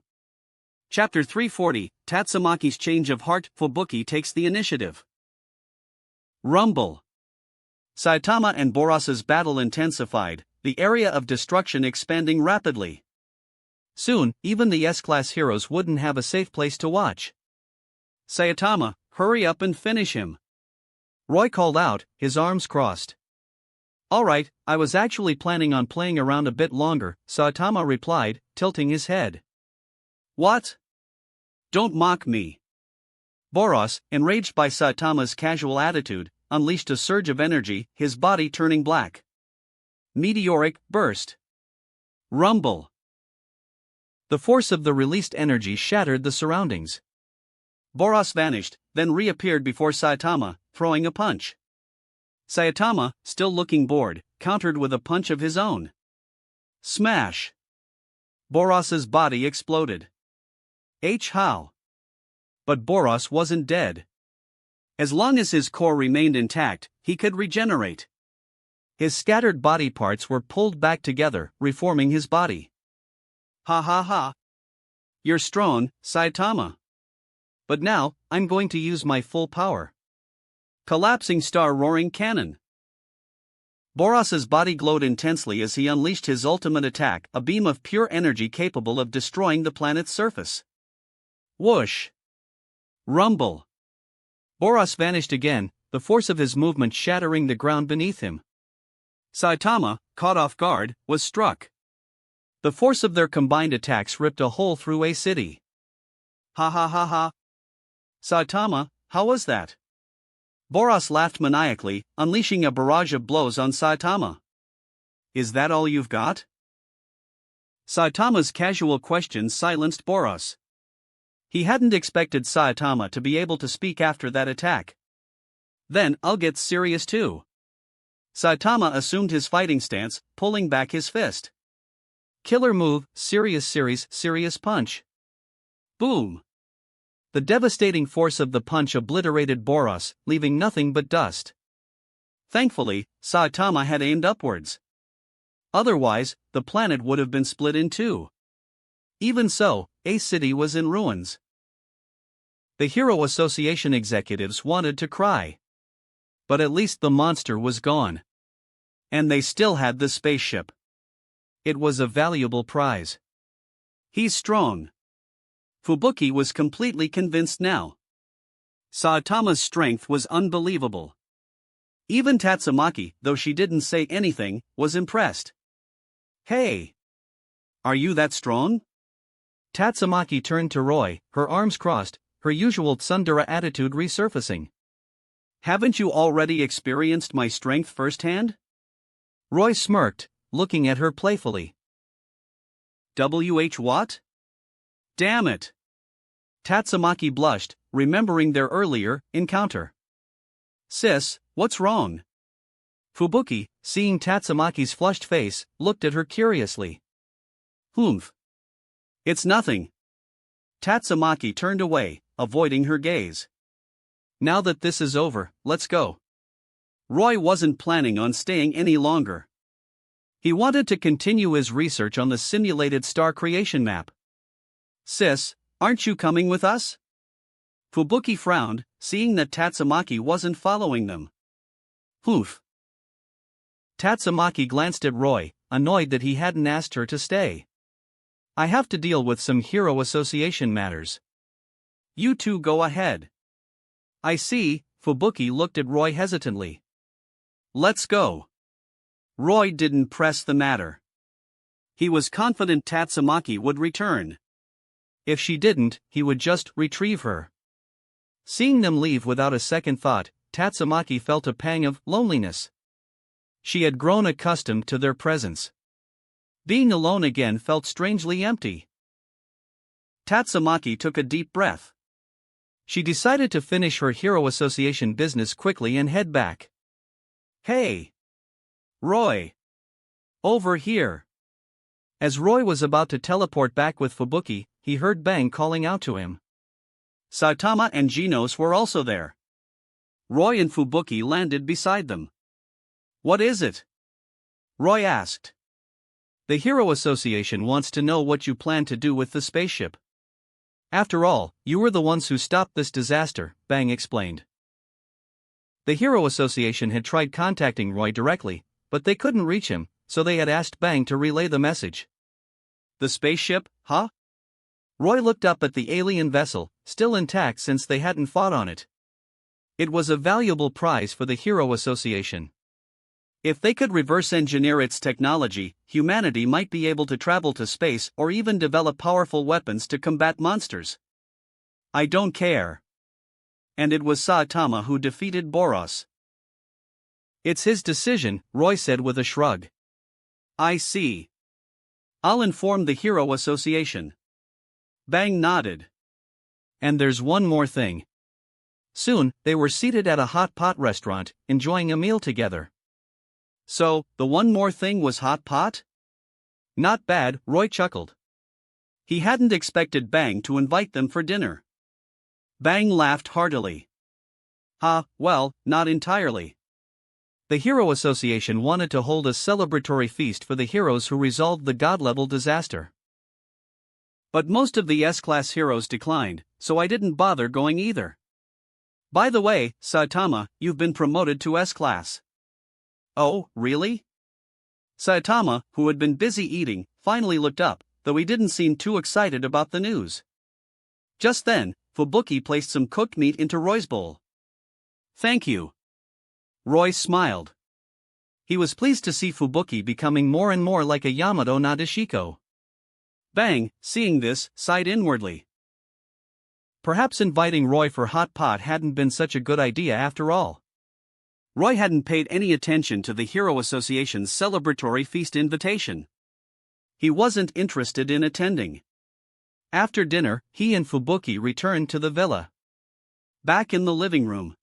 Chapter 340, Tatsumaki's Change of Heart. Fubuki takes the initiative. Rumble. Saitama and Boros's battle intensified, the area of destruction expanding rapidly. Soon, even the S-Class heroes wouldn't have a safe place to watch. "Saitama, hurry up and finish him," Roy called out, his arms crossed. "Alright, I was actually planning on playing around a bit longer," Saitama replied, tilting his head. "What? Don't mock me." Boros, enraged by Saitama's casual attitude, unleashed a surge of energy, his body turning black. Meteoric burst. Rumble. The force of the released energy shattered the surroundings. Boros vanished, then reappeared before Saitama, throwing a punch. Saitama, still looking bored, countered with a punch of his own. Smash! Boros's body exploded. How? But Boros wasn't dead. As long as his core remained intact, he could regenerate. His scattered body parts were pulled back together, reforming his body. "Ha ha ha. You're strong, Saitama. But now, I'm going to use my full power." Collapsing star roaring cannon. Boros's body glowed intensely as he unleashed his ultimate attack, a beam of pure energy capable of destroying the planet's surface. Whoosh! Rumble! Boros vanished again, the force of his movement shattering the ground beneath him. Saitama, caught off guard, was struck. The force of their combined attacks ripped a hole through a city. "Ha ha ha ha. Saitama, how was that?" Boros laughed maniacally, unleashing a barrage of blows on Saitama. "Is that all you've got?" Saitama's casual question silenced Boros. He hadn't expected Saitama to be able to speak after that attack. "Then I'll get serious too." Saitama assumed his fighting stance, pulling back his fist. Killer move, serious punch. Boom! The devastating force of the punch obliterated Boros, leaving nothing but dust. Thankfully, Saitama had aimed upwards. Otherwise, the planet would have been split in two. Even so, a city was in ruins. The Hero Association executives wanted to cry. But at least the monster was gone. And they still had the spaceship. It was a valuable prize. "He's strong." Fubuki was completely convinced now. Saitama's strength was unbelievable. Even Tatsumaki, though she didn't say anything, was impressed. "Hey! Are you that strong?" Tatsumaki turned to Roy, her arms crossed, her usual tsundere attitude resurfacing. "Haven't you already experienced my strength firsthand?" Roy smirked, looking at her playfully. What? Damn it! Tatsumaki blushed, remembering their earlier encounter. "Sis, what's wrong?" Fubuki, seeing Tatsumaki's flushed face, looked at her curiously. "Humph. It's nothing." Tatsumaki turned away, avoiding her gaze. "Now that this is over, let's go." Roy wasn't planning on staying any longer. He wanted to continue his research on the simulated star creation map. "Sis, aren't you coming with us?" Fubuki frowned, seeing that Tatsumaki wasn't following them. "Oof." Tatsumaki glanced at Roy, annoyed that he hadn't asked her to stay. "I have to deal with some hero association matters. You two go ahead." "I see." Fubuki looked at Roy hesitantly. "Let's go." Roy didn't press the matter. He was confident Tatsumaki would return. If she didn't, he would just retrieve her. Seeing them leave without a second thought, Tatsumaki felt a pang of loneliness. She had grown accustomed to their presence. Being alone again felt strangely empty. Tatsumaki took a deep breath. She decided to finish her Hero Association business quickly and head back. "Hey! Roy! Over here!" As Roy was about to teleport back with Fubuki, he heard Bang calling out to him. Saitama and Genos were also there. Roy and Fubuki landed beside them. "What is it?" Roy asked. "The Hero Association wants to know what you plan to do with the spaceship. After all, you were the ones who stopped this disaster," Bang explained. The Hero Association had tried contacting Roy directly, but they couldn't reach him, so they had asked Bang to relay the message. "The spaceship, huh?" Roy looked up at the alien vessel, still intact since they hadn't fought on it. It was a valuable prize for the Hero Association. If they could reverse engineer its technology, humanity might be able to travel to space or even develop powerful weapons to combat monsters. "I don't care." And it was Saitama who defeated Boros. "It's his decision," Roy said with a shrug. "I see. I'll inform the Hero Association." Bang nodded. "And there's one more thing." Soon, they were seated at a hot pot restaurant, enjoying a meal together. "So, the one more thing was hot pot?" "Not bad," Roy chuckled. He hadn't expected Bang to invite them for dinner. Bang laughed heartily. Well, not entirely. The Hero Association wanted to hold a celebratory feast for the heroes who resolved the god-level disaster. But most of the S-class heroes declined, so I didn't bother going either. By the way, Saitama, you've been promoted to S-class. "Oh, really?" Saitama, who had been busy eating, finally looked up, though he didn't seem too excited about the news. Just then, Fubuki placed some cooked meat into Roy's bowl. "Thank you." Roy smiled. He was pleased to see Fubuki becoming more and more like a Yamato Nadeshiko. Bang, seeing this, sighed inwardly. Perhaps inviting Roy for hot pot hadn't been such a good idea after all. Roy hadn't paid any attention to the Hero Association's celebratory feast invitation. He wasn't interested in attending. After dinner, he and Fubuki returned to the villa. Back in the living room,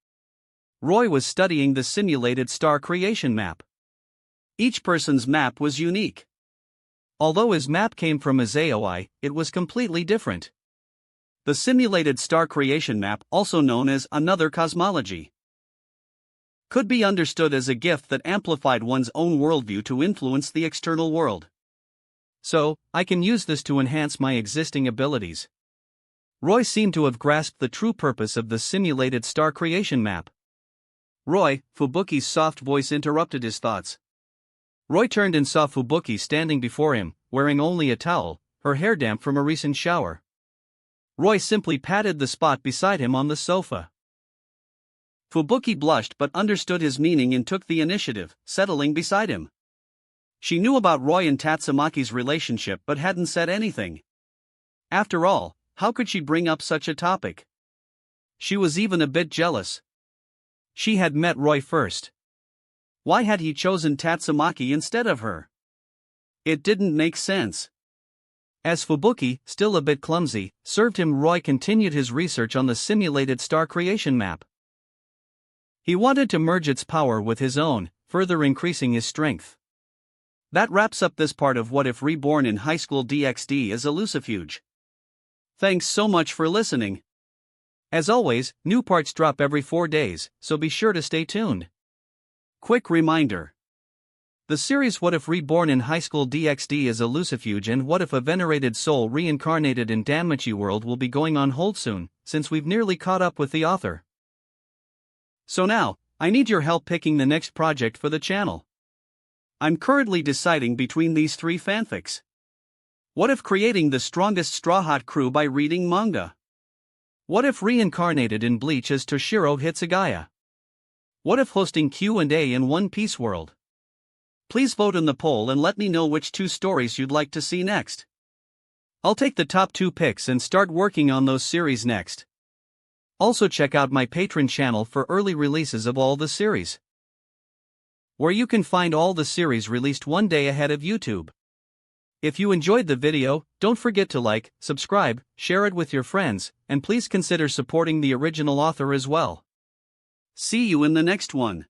Roy was studying the simulated star creation map. Each person's map was unique. Although his map came from Izaoi, it was completely different. The simulated star creation map, also known as another cosmology, could be understood as a gift that amplified one's own worldview to influence the external world. So, I can use this to enhance my existing abilities. Roy seemed to have grasped the true purpose of the simulated star creation map. "Roy," Fubuki's soft voice interrupted his thoughts. Roy turned and saw Fubuki standing before him, wearing only a towel, her hair damp from a recent shower. Roy simply patted the spot beside him on the sofa. Fubuki blushed but understood his meaning and took the initiative, settling beside him. She knew about Roy and Tatsumaki's relationship but hadn't said anything. After all, how could she bring up such a topic? She was even a bit jealous. She had met Roy first. Why had he chosen Tatsumaki instead of her? It didn't make sense. As Fubuki, still a bit clumsy, served him, Roy continued his research on the simulated star creation map. He wanted to merge its power with his own, further increasing his strength. That wraps up this part of What If Reborn in Highschool DxD as a Lucifuge. Thanks so much for listening. As always, new parts drop every 4 days, so be sure to stay tuned. Quick reminder: The series What If Reborn in Highschool DxD is a Lucifuge, and What If a Venerated Soul Reincarnated in Danmachi world will be going on hold soon, since we've nearly caught up with the author. So now, I need your help picking the next project for the channel. I'm currently deciding between these three fanfics. What if creating the strongest Strawhat crew by reading manga? What if reincarnated in Bleach as Toshiro Hitsugaya? What if hosting Q&A in One Piece world? Please vote in the poll and let me know which two stories you'd like to see next. I'll take the top 2 picks and start working on those series next. Also check out my Patreon channel for early releases of all the series, where you can find all the series released one day ahead of YouTube. If you enjoyed the video, don't forget to like, subscribe, share it with your friends, and please consider supporting the original author as well. See you in the next one.